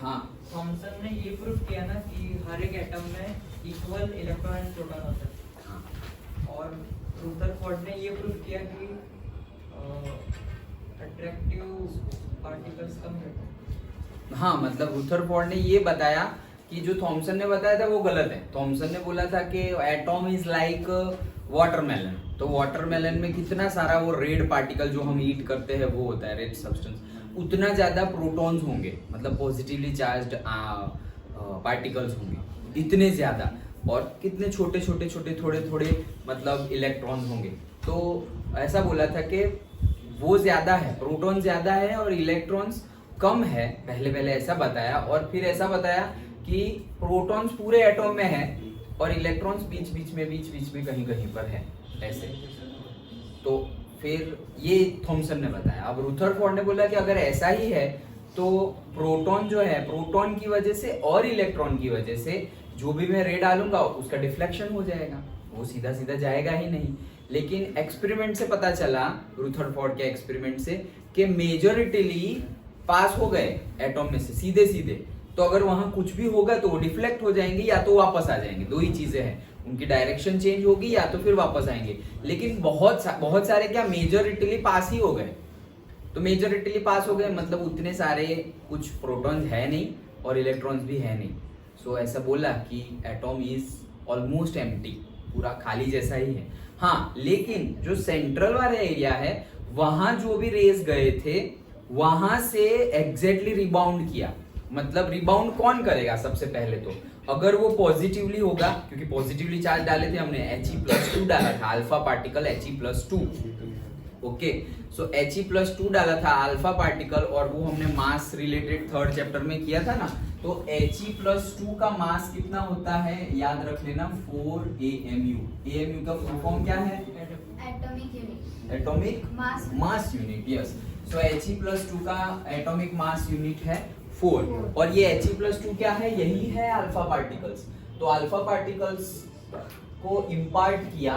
हाँ थॉमसन ने ये प्रूव किया ना कि हर एक एटम में इक्वल इलेक्ट्रॉन एंड प्रोटॉन होता है। हाँ और रुदरफोर्ड ने ये प्रूव किया कि अट्रैक्टिव पार्टिकल्स कम रहते हैं। हाँ, मतलब रुदरफोर्ड ने ये बताया कि जो थॉमसन ने बताया था वो गलत है। थॉमसन ने बोला था कि एटॉम इज लाइक वाटरमेलन, तो वाटरमेलन में कितना सारा वो रेड पार्टिकल जो हम ईट करते हैं वो होता है रेड सब्सटेंस, उतना ज्यादा प्रोटॉन्स होंगे, मतलब पॉजिटिवली चार्ज्ड पार्टिकल्स होंगे इतने ज्यादा, और कितने छोटे छोटे छोटे थोड़े थोड़े मतलब इलेक्ट्रॉन्स होंगे। तो ऐसा बोला था कि वो ज्यादा है, प्रोटॉन ज्यादा है और इलेक्ट्रॉन्स कम है, पहले पहले ऐसा बताया। और फिर ऐसा बताया कि प्रोटॉन्स पूरे एटॉम में है और इलेक्ट्रॉन्स बीच बीच में कहीं कहीं पर है ऐसे। तो फिर ये थॉमसन ने बताया। अब रुदरफोर्ड ने बोला कि अगर ऐसा ही है तो प्रोटॉन जो है, प्रोटॉन की वजह से और इलेक्ट्रॉन की वजह से जो भी मैं रे डालूंगा उसका डिफ्लेक्शन हो जाएगा, वो सीधा सीधा जाएगा ही नहीं। लेकिन एक्सपेरिमेंट से पता चला, रुदरफोर्ड के एक्सपेरिमेंट से, कि मेजॉरिटीली पास हो गए एटॉम में से सीधे सीधे। तो अगर वहां कुछ भी होगा तो वो डिफ्लेक्ट हो जाएंगे या तो वापस आ जाएंगे, दो ही चीजें हैं, उनकी डायरेक्शन चेंज होगी या तो फिर वापस आएंगे। लेकिन बहुत सारे क्या मेजॉरिटीली पास ही हो गए। तो मेजॉरिटीली पास हो गए मतलब उतने सारे कुछ प्रोटॉन्स है नहीं और इलेक्ट्रॉन्स भी है नहीं। सो ऐसा बोला कि एटॉम इज ऑलमोस्ट एम्प्टी, पूरा खाली जैसा ही है। हाँ, लेकिन जो सेंट्रल वाला एरिया है वहां जो भी रेज गए थे वहां से एग्जैक्टली रिबाउंड किया। मतलब रिबाउंड कौन करेगा सबसे पहले? तो अगर वो पॉजिटिवली होगा, क्योंकि पॉजिटिवली चार्ज डाले थे हमने, He+2 डाला था, अल्फा पार्टिकल He+2। ओके, सो He+2 डाला था अल्फा पार्टिकल, और वो हमने मास रिलेटेड थर्ड चैप्टर में किया था ना। तो He+2 का मास कितना होता है याद रख लेना, 4 AMU। AMU का फुल फॉर्म क्या है? Atomic unit, atomic mass unit, yes. So He+2 का एटॉमिक मास यूनिट है 4, और ये He+2 क्या है? यही है अल्फा पार्टिकल्स। तो अल्फा पार्टिकल्स को इंपार्ट किया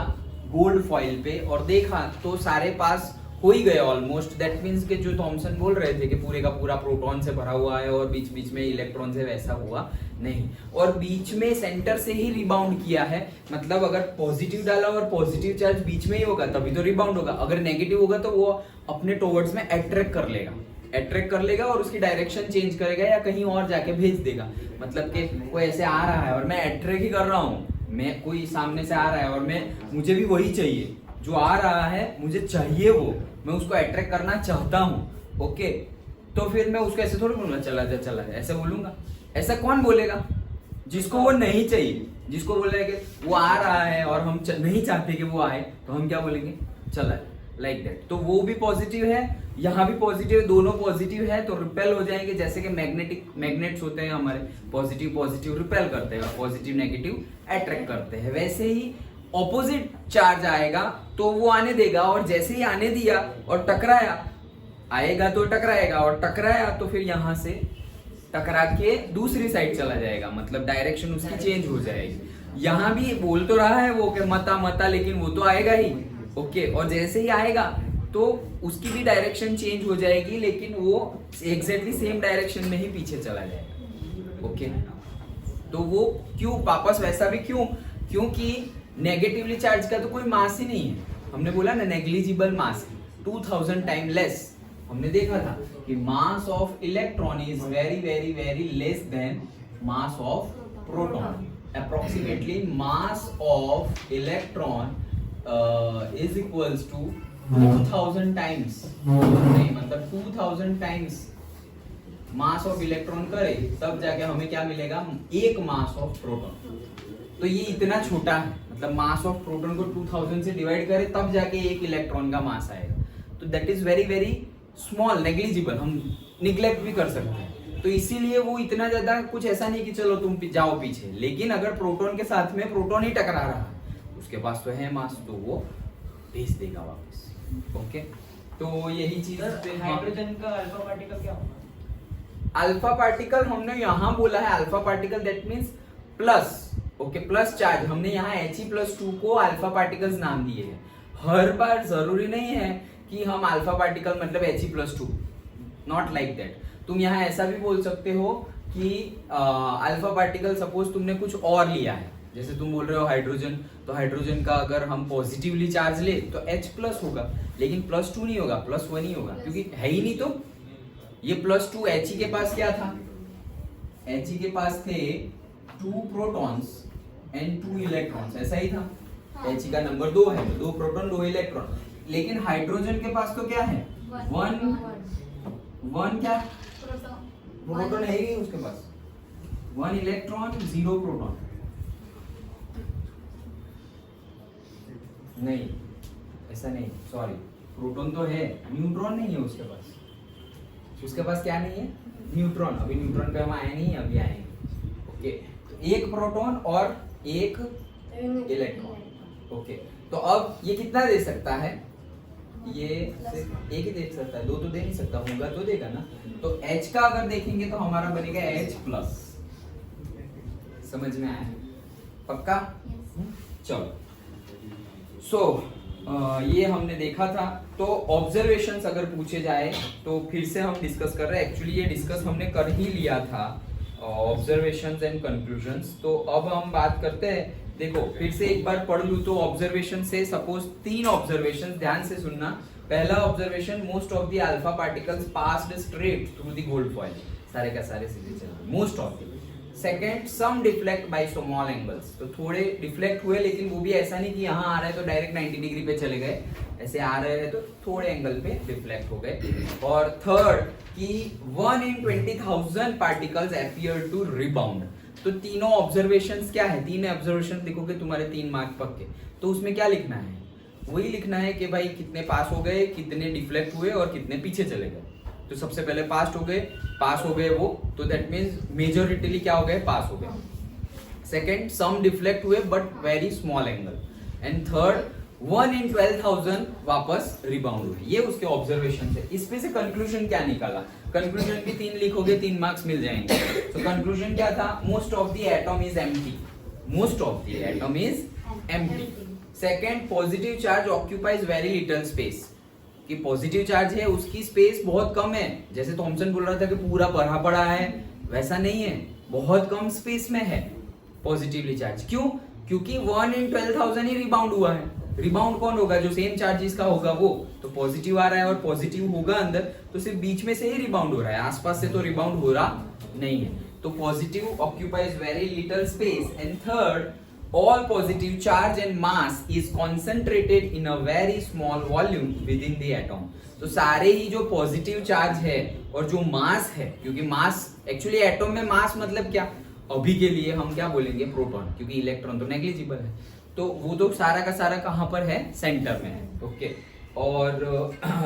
गोल्ड फॉइल पे और देखा तो सारे पास हो ही गए ऑलमोस्ट। दैट मींस कि जो थॉमसन बोल रहे थे कि पूरे का पूरा प्रोटॉन से भरा हुआ है और बीच बीच में इलेक्ट्रॉन से, वैसा हुआ नहीं। और बीच में सेंटर से ही रिबाउंड किया है, मतलब अगर पॉजिटिव डाला और पॉजिटिव चार्ज बीच में ही होगा तभी तो रिबाउंड होगा, अगर नेगेटिव होगा तो वो अपने टुवर्ड्स में अट्रैक्ट कर लेगा और उसकी डायरेक्शन चेंज करेगा या कहीं और जाके भेज देगा। मतलब कि कोई ऐसे आ रहा है और मैं अट्रैक्ट ही कर रहा हूँ, मैं कोई सामने से आ रहा है और मुझे भी वही चाहिए, जो आ रहा है मुझे चाहिए वो, मैं उसको अट्रैक्ट करना चाहता हूँ। ओके, तो फिर मैं उसको ऐसे थोड़ी बोलूंगा चला जा, ऐसे बोलूंगा? ऐसा कौन बोलेगा? जिसको वो नहीं चाहिए, जिसको बोल रहे कि वो आ रहा है और हम नहीं चाहते कि वो आए, तो हम क्या बोलेंगे? चला, लाइक दैट। तो वो भी पॉजिटिव है, यहाँ भी पॉजिटिव है, दोनों पॉजिटिव है, तो रिपेल हो जाएंगे। जैसे कि मैग्नेट्स होते हैं हमारे, पॉजिटिव रिपेल करते हैं और पॉजिटिव नेगेटिव अट्रैक्ट करते हैं, वैसे ही ऑपोजिट चार्ज आएगा तो वो आने देगा, और जैसे ही आने दिया और टकराया, आएगा तो टकराएगा, और टकराया तो फिर यहाँ से टकरा के दूसरी साइड चला जाएगा, मतलब डायरेक्शन उसकी चेंज हो जाएगी। यहाँ भी बोल तो रहा है वो कि मता, लेकिन वो तो आएगा ही। ओके, और जैसे ही आएगा तो उसकी भी डायरेक्शन चेंज हो जाएगी, लेकिन वो एग्जैक्टली सेम डायरेक्शन में ही पीछे चला जाएगा। ओके, तो वो क्यों वापस वैसा भी क्यों? क्योंकि नेगेटिवली चार्ज का तो कोई मास ही नहीं है। हमने बोला ना नेग्लिजिबल मास, 2000 टाइम लेस। हमने देखा था कि mass of electron is very very very less than mass of proton. Approximately mass of electron is equals to 2000 times, नहीं मतलब 2000 टाइम्स मास ऑफ इलेक्ट्रॉन करे तब जाके हमें क्या मिलेगा? एक मास ऑफ प्रोटॉन। तो ये इतना छोटा है, मतलब मास ऑफ प्रोटॉन को 2000 से डिवाइड करे तब जाके एक इलेक्ट्रॉन का मास आएगा। तो that is very very small, negligible, हम निग्लेक्ट भी कर सकते हैं। तो इसीलिए वो इतना ज्यादा कुछ ऐसा नहीं कि चलो तुम जाओ पीछे। लेकिन अगर प्रोटॉन के साथ में प्रोटॉन ही टकरा रहा है, उसके पास तो है मास, तो वो भेज देगा वापस। ओके, तो यही चीज। हाइड्रोजन का अल्फा पार्टिकल क्या होगा? अल्फा पार्टिकल हमने यहाँ बोला है, alpha particle that means plus. Okay, plus charge. हमने यहाँ He+2 को अल्फा पार्टिकल्स नाम दिए हैं। हर बार जरूरी नहीं है कि हम अल्फा पार्टिकल मतलब He+2, नॉट लाइक दैट। तुम यहाँ ऐसा भी बोल सकते हो कि अल्फा पार्टिकल सपोज तुमने कुछ और लिया है, जैसे तुम बोल रहे हो हाइड्रोजन, तो हाइड्रोजन का अगर हम पॉजिटिवली चार्ज ले तो H प्लस होगा, लेकिन +2 नहीं होगा, +1 ही होगा, क्योंकि है ही नहीं। तो ये +2 He के पास क्या था? He के पास थे 2 प्रोटॉन्स एंड 2 इलेक्ट्रॉन्स, ऐसा ही था। He का नंबर 2 है तो 2 प्रोटॉन 2 इलेक्ट्रॉन, लेकिन हाइड्रोजन के पास तो क्या है? 1 क्या प्रोटॉन है ही उसके पास, 1 इलेक्ट्रॉन 0 प्रोटॉन। नहीं, ऐसा नहीं, सॉरी, प्रोटॉन तो है, न्यूट्रॉन नहीं है उसके पास। उसके पास क्या नहीं है? न्यूट्रॉन। अभी न्यूट्रॉन पे हम आए नहीं, अभी आएंगे। ओके, तो एक प्रोटॉन और एक इलेक्ट्रॉन। ओके, तो अब ये कितना दे सकता है? ये सिर्फ एक ही दे सकता है, 2 तो दे नहीं सकता, होगा तो देगा ना। तो H का अगर देखेंगे तो हमारा बनेगा H प्लस। समझ में आया? पक्का? चलो, ये हमने देखा था। तो ऑब्जर्वेशंस अगर पूछे जाए तो फिर से हम डिस्कस कर रहे हैं। एक्चुअली ये डिस्कस हमने कर ही लिया था, ऑब्जर्वेशंस एंड कंक्लूजन्स। तो अब हम बात करते हैं। देखो, फिर से एक बार पढ़ लूं तो ऑब्जर्वेशन से सपोज 3 ऑब्जर्वेशन, ध्यान से सुनना। पहला observation, most of the alpha particles passed straight through the gold foil, सारे का सारे सीधे चले, most of the. Second, some deflect by small angles, तो थोड़े डिफ्लेक्ट हुए, लेकिन वो भी ऐसा नहीं कि यहाँ आ रहे हैं तो डायरेक्ट 90 डिग्री पे चले गए, ऐसे आ रहे हैं तो थोड़े एंगल पे डिफ्लेक्ट हो गए। और थर्ड कि 1 in 20,000 particles appear to rebound. तो तीनों ऑब्जर्वेशंस क्या है? 3 ऑब्जर्वेशन देखोगे तुम्हारे 3 मार्क पक्के, तो उसमें क्या लिखना है? वही लिखना है कि भाई कितने पास हो गए, कितने डिफ्लेक्ट हुए और कितने पीछे चले गए। तो सबसे पहले पास हो गए वो, तो दैट मींस मेजॉरिटीली क्या हो गए? पास हो गए। सेकंड, सम डिफ्लेक्ट हुए but very small angle. And third, 1 in 12,000 वापस रिबाउंड हुए। ये उसके ऑब्जर्वेशन है। इसमें से कंक्लूजन क्या निकाला? कंक्लूजन भी 3 लिखोगे, 3 मार्क्स मिल जाएंगे। तो कंक्लूजन क्या था? Most of the atom is empty. Most of the atom is empty. Second, positive charge occupies very little space, कि पॉजिटिव चार्ज है उसकी स्पेस बहुत कम है। जैसे थॉमसन बोल रहा था कि पूरा भरा पड़ा है, वैसा नहीं है, बहुत कम स्पेस में है पॉजिटिवली चार्ज। क्यों? क्योंकि 1 in 12,000 ही रिबाउंड हुआ है। रिबाउंड कौन होगा? जो सेम चार्जेस का होगा वो। तो पॉजिटिव आ रहा है और पॉजिटिव होगा अंदर, तो सिर्फ बीच में से ही रिबाउंड हो रहा है, आसपास से तो रिबाउंड हो रहा नहीं है। तो positive occupies very little space. And third, all positive charge and mass is concentrated in a very small volume within the atom। तो सारे ही जो पॉजिटिव चार्ज है और जो मास है, क्योंकि मास एक्चुअली एटम में मास मतलब क्या? अभी के लिए हम क्या बोलेंगे? प्रोटॉन, क्योंकि इलेक्ट्रॉन तो नेग्लिजिबल है। तो वो तो सारा का सारा कहाँ पर है? सेंटर में है। ओके, और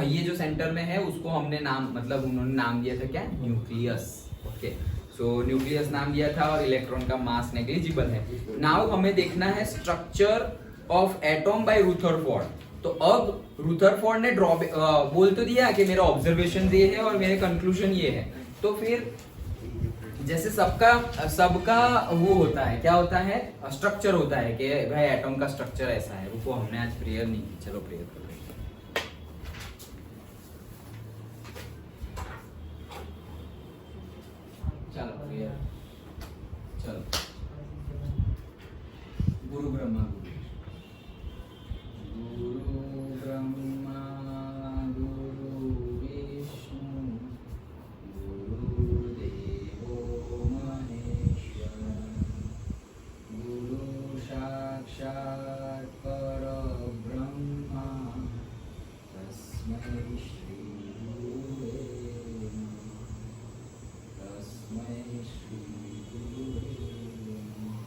ये जो सेंटर में है उसको हमने नाम, मतलब उन्होंने नाम दिया था क्या? न्यूक्लियस। ओके, सो न्यूक्लियस नाम दिया था और इलेक्ट्रॉन का मास नेग्लिजिबल है। नाउ हमें देखना है structure of atom by Rutherford. तो अब रुदरफोर्ड ने बोल तो दिया कि मेरा ऑब्जर्वेशन ये है और मेरे कंक्लूजन ये है। तो फिर जैसे सबका वो होता है, क्या होता है? स्ट्रक्चर होता है कि भाई एटम का स्ट्रक्चर ऐसा है। रुको, हमने आज प्रेयर नहीं की, चलो प्रेयर कर लेते हैं। चलो प्रेयर, चलो। गुरु ब्रह्मा गुरु ब्रह्मा गुरु विष्णु गुरुदेवो महेश्वर गुरु साक्षात् परब्रह्मा तस्मै श्री गुरुवे नमः। तस्मै श्री गुरुवे नमः।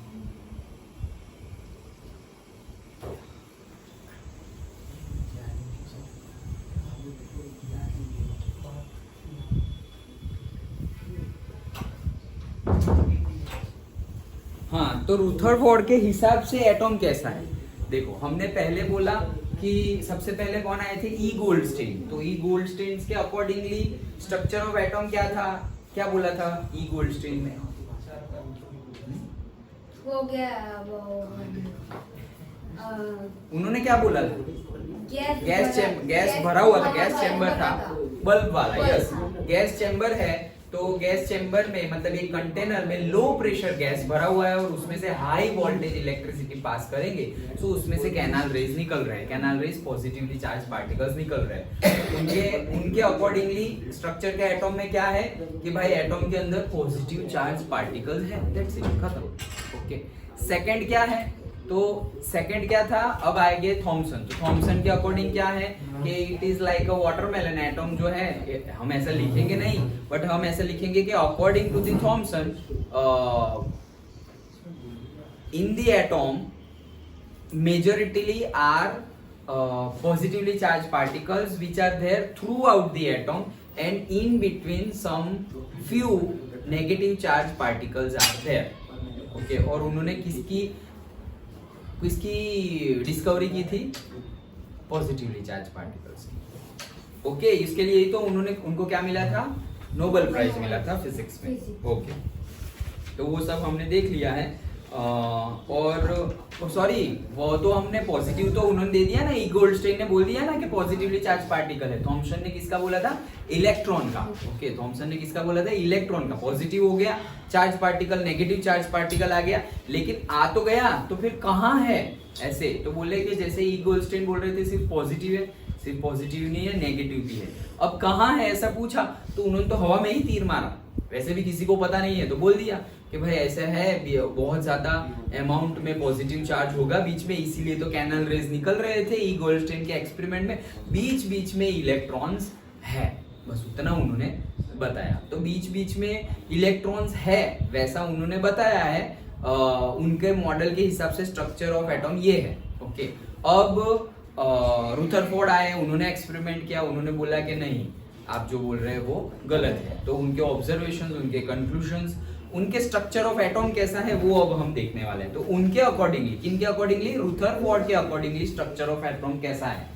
हाँ, तो रुदरफोर्ड के हिसाब से एटम कैसा है? देखो, हमने पहले बोला कि सबसे पहले कौन आए थे? ई गोल्डस्टीन। तो ई गोल्डस्टीन के अकॉर्डिंगली स्ट्रक्चर ऑफ एटम क्या था? क्या बोला था ई गोल्डस्टीन ने? हो गया वो उन्होंने क्या बोला था? गैस भरा हुआ था, गैस चैम्बर था, बल्ब वाला। यस, गैस चैम्बर है तो गैस चेंबर में मतलब एक कंटेनर में लो प्रेशर गैस भरा हुआ है और उसमें से हाई वोल्टेज इलेक्ट्रिसिटी पास करेंगे तो उसमें से कैनाल रेज निकल रहे हैं, canal raise positively charge particles निकल रहे हैं। उनके अकॉर्डिंगली स्ट्रक्चर के एटॉम में क्या है कि भाई एटॉम के अंदर पॉजिटिव चार्ज पार्टिकल्स है, दैट्स इट, खत्म। ओके, सेकंड क्या है, तो सेकंड क्या था, अब आएंगे थॉमसन। तो थॉमसन के अकॉर्डिंग क्या है कि it is like a watermelon atom जो है, हम ऐसा लिखेंगे नहीं बट हम ऐसा लिखेंगे कि according to the Thomson in the atom majoritily are positively charged particles which are there throughout the atom and in between some few negative charged particles are there. Okay, और उन्होंने किसकी डिस्कवरी की थी, positively charge particles की। Okay, इसके लिए ही तो उनको क्या मिला था, नोबेल प्राइज मिला था फिजिक्स में। ओके, तो वो सब हमने देख लिया है। और सॉरी, वो तो हमने पॉजिटिव तो उन्होंने दे दिया ना, ई गोल्डस्टेन ने बोल दिया ना कि पॉजिटिवली चार्ज पार्टिकल है। थॉमसन ने किसका बोला था, इलेक्ट्रॉन का। ओके, थॉमसन ने किसका बोला था, इलेक्ट्रॉन का। पॉजिटिव हो गया charge particle, negative charge particle आ गया, लेकिन आ तो गया, तो फिर कहाँ है ऐसे, तो बोले कि जैसे ई गोल्डस्टेन बोल रहे थे सिर्फ पॉजिटिव है, सिर्फ पॉजिटिव नहीं है, नेगेटिव भी है। अब कहाँ है ऐसा पूछा तो उन्होंने तो हवा में ही तीर मारा, वैसे भी किसी को पता नहीं है तो बोल दिया कि भाई ऐसा है, बहुत ज्यादा अमाउंट में पॉजिटिव चार्ज होगा बीच में, इसीलिए तो कैनल रेज निकल रहे थे ई गोल्डस्टेन के एक्सपेरिमेंट में, बीच बीच में इलेक्ट्रॉन्स है, बस उतना उन्होंने बताया। तो बीच बीच में इलेक्ट्रॉन्स है वैसा उन्होंने बताया है, उनके मॉडल के हिसाब से स्ट्रक्चर ऑफ एटम ये है। ओके, अब रुथरफोर्ड आए, उन्होंने एक्सपेरिमेंट किया, उन्होंने बोला कि नहीं आप जो बोल रहे हैं वो गलत है। तो उनके ऑब्जर्वेशंस, उनके कंक्लूजन्स, उनके स्ट्रक्चर ऑफ एटॉम कैसा है वो अब हम देखने वाले हैं। तो उनके अकॉर्डिंगली, किनके अकॉर्डिंगली, रुथरफोर्ड के अकॉर्डिंगली स्ट्रक्चर ऑफ एटॉम कैसा है।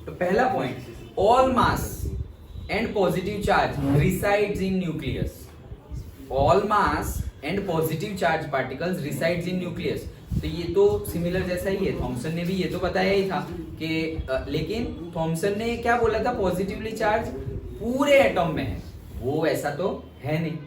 तो पहला point, all mass and positive charge resides in nucleus. All mass and positive charge particles resides in nucleus. तो ये तो सिमिलर जैसा ही है, थॉमसन ने भी ये तो बताया ही था कि लेकिन थॉमसन ने क्या बोला था, पॉजिटिवली चार्ज पूरे एटम में है, वो ऐसा तो है नहीं।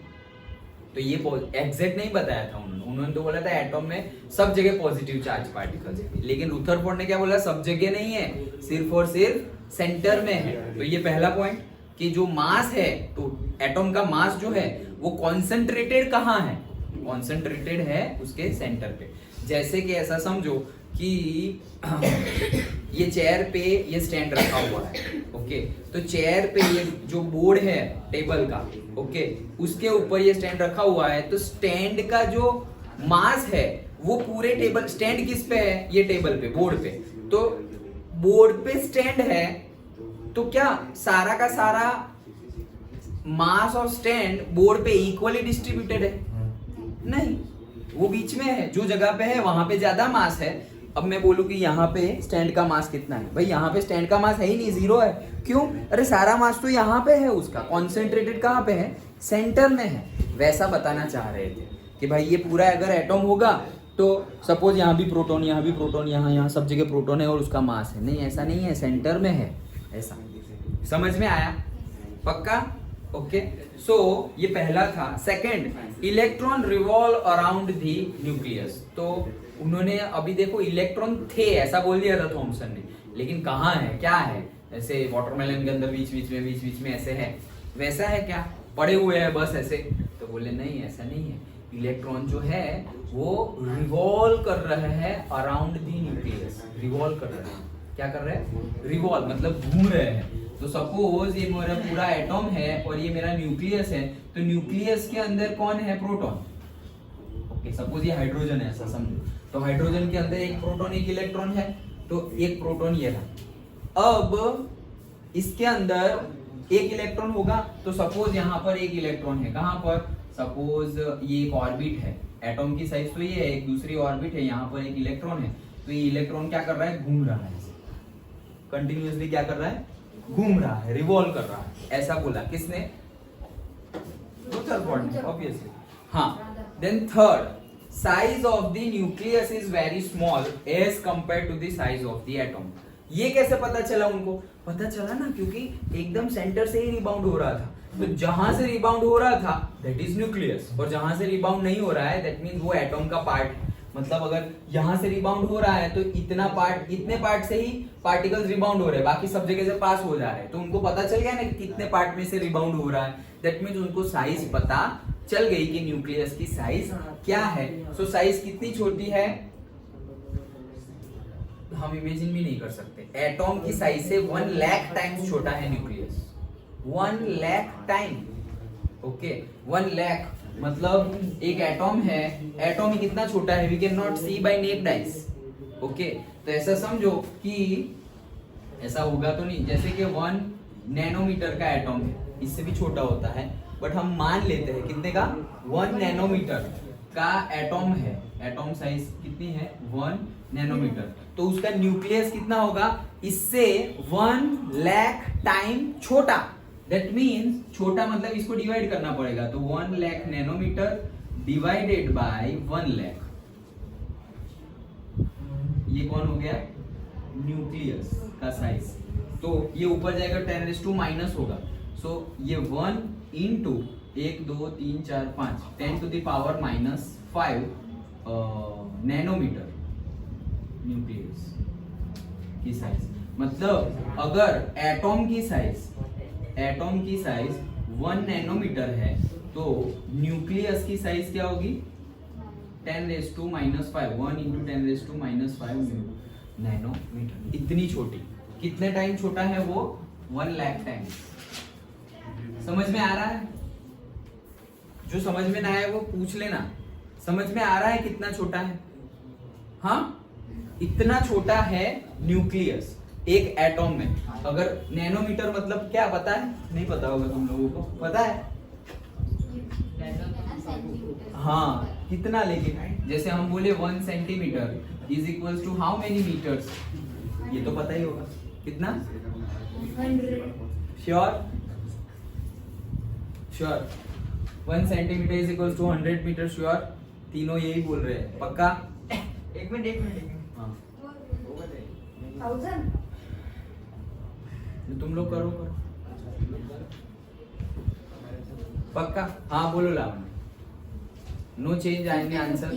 तो ये एग्जैक्ट नहीं बताया था उन्होंने तो बोला था एटम में सब जगह पॉजिटिव चार्ज पार्टिकल्स है, लेकिन रुथरफोर्ड ने क्या बोला, सब जगह नहीं है, सिर्फ और सिर्फ सेंटर में है। तो ये पहला पॉइंट कि जो मास है, तो एटम का मास जो है वो कॉन्सेंट्रेटेड कहाँ है, कॉन्सेंट्रेटेड है उसके सेंटर पे। जैसे कि ऐसा समझो कि ये चेयर पे ये स्टैंड रखा हुआ है। ओके, तो चेयर पे ये जो बोर्ड है टेबल का, ओके, उसके ऊपर ये स्टैंड रखा हुआ है। तो स्टैंड का जो मास है वो पूरे टेबल, स्टैंड किस पे है, ये टेबल पे, बोर्ड पे। तो बोर्ड पे स्टैंड है, तो क्या सारा का सारा मास ऑफ स्टैंड बोर्ड पे इक्वली डिस्ट्रीब्यूटेड है? नहीं, वो बीच में है, जो जगह पे है वहां पे ज्यादा मास है। अब मैं बोलूं कि यहाँ पे स्टैंड का मास कितना है, भाई यहाँ पे स्टैंड का मास है ही नहीं, जीरो है। क्यों? अरे सारा मास तो यहाँ पे है, उसका कॉन्सेंट्रेटेड कहाँ पे है, सेंटर में है। वैसा बताना चाह रहे थे कि भाई ये पूरा अगर एटम होगा तो सपोज यहाँ भी प्रोटॉन, यहाँ भी प्रोटॉन, यहाँ सब जगह प्रोटॉन है और उसका मास है। नहीं, ऐसा नहीं है, सेंटर में है ऐसा। समझ में आया? पक्का? ओके, सो ये पहला था। Second, electron revolve around the nucleus. तो उन्होंने अभी देखो इलेक्ट्रॉन थे ऐसा बोल दिया था थॉमसन ने, लेकिन कहाँ है, क्या है, ऐसे वाटरमेलन के अंदर बीच बीच में ऐसे है, वैसा है क्या, पड़े हुए हैं बस ऐसे? तो बोले नहीं, ऐसा नहीं है, इलेक्ट्रॉन जो है वो रिवॉल्व कर रहे हैं अराउंड दी न्यूक्लियस। रिवॉल्व कर रहे हैं, क्या कर रहे हैं, रिवॉल्व मतलब घूम रहे हैं। तो सपोज ये मेरा पूरा एटम है और ये मेरा न्यूक्लियस है, तो न्यूक्लियस के अंदर कौन है, प्रोटॉन। ओके, सपोज ये हाइड्रोजन है ऐसा समझो, तो हाइड्रोजन के अंदर एक प्रोटॉन एक इलेक्ट्रॉन है, तो एक प्रोटॉन ये रहा। अब इसके अंदर एक इलेक्ट्रॉन होगा, तो सपोज यहाँ पर एक इलेक्ट्रॉन है, कहाँ पर, सपोज ये एक ऑर्बिट है, एटम की साइज तो ये है, एक दूसरी ऑर्बिट है, यहाँ पर एक इलेक्ट्रॉन है। तो ये इलेक्ट्रॉन क्या कर रहा है, घूम रहा है, कंटिन्यूअसली क्या कर रहा है, घूम रहा है, रिवॉल्व कर रहा है। ऐसा बोला किसने, रुथरफोर्ड ने, ऑब्वियसली। हाँ, then third, size of the nucleus is very small as compare to the size of the atom. ये कैसे पता चला उनको? पता चला ना, क्योंकि एकदम सेंटर से ही रिबाउंड हो रहा था। तो जहां से रिबाउंड हो रहा था दैट इज न्यूक्लियस, और जहां से रिबाउंड नहीं हो रहा है दैट मींस वो एटॉम का पार्ट। मतलब अगर यहां से रिबाउंड हो रहा है तो इतना पार्ट, इतने पार्ट से ही पार्टिकल्स रिबाउंड हो रहे हैं, बाकी सब जगह से पास हो जा रहे हैं। तो उनको पता चल गया ना कि कितने पार्ट में से रिबाउंड हो रहा है। दैट मींस उनको साइज पता चल गई कि न्यूक्लियस की साइज क्या है। सो साइज कितनी छोटी है हम इमेजिन भी नहीं कर सकते। एटॉम की साइज से 1 लाख टाइम्स छोटा है nucleus, 1 lakh time. Okay, 1 lakh मतलब एक एटॉम है, एटॉम ही कितना छोटा है, we can not see by naked eyes. Okay, तो ऐसा समझो कि ऐसा होगा तो नहीं, जैसे कि 1 नैनोमीटर का एटॉम है, इससे भी छोटा होता है, बट हम मान लेते हैं कितने का, 1 नैनोमीटर का एटॉम है। एटॉम साइज कितनी है, 1 नैनोमीटर। तो उसका न्यूक्लियस कितना होगा, इससे 1 लाख टाइम छोटा। दैट मीन्स छोटा मतलब इसको डिवाइड करना पड़ेगा, तो 1 lakh nanometer divided by 1 lakh, ये कौन हो गया, न्यूक्लियस का साइज। तो ये ऊपर जाएगा 10⁻⁻ माइनस होगा। सो ये 1 इंटू 1 2 3 4 5 10⁻⁻⁵ नैनोमीटर न्यूक्लियस की साइज। मतलब अगर एटॉम की साइज 1 नैनोमीटर है तो न्यूक्लियस की साइज क्या होगी, 10⁻⁻⁵ 1 इंटू 10⁻⁻⁵ नैनोमीटर। इतनी छोटी, कितने टाइम छोटा है वो, 1 लाख टाइम। समझ में आ रहा है? जो समझ में ना आए वो पूछ लेना। समझ में आ रहा है कितना छोटा है? हाँ, इतना छोटा है न्यूक्लियस एक एटॉम में। अगर नैनोमीटर मतलब क्या पता है, नहीं पता होगा तुम लोगों को, पता है? हाँ, कितना, लेकिन जैसे हम बोले 1 centimeter is equal to how many meters, ये तो पता ही होगा, कितना, 100। Sure? Sure 1 centimeter is equal to 100 meter, sure? तीनों यही बोल रहे हैं, पक्का? एक मिनट हाँ, 1000। तुम लोग करो पक्का? हाँ बोलो लावण्य। नो चेंज आएंगे आंसर।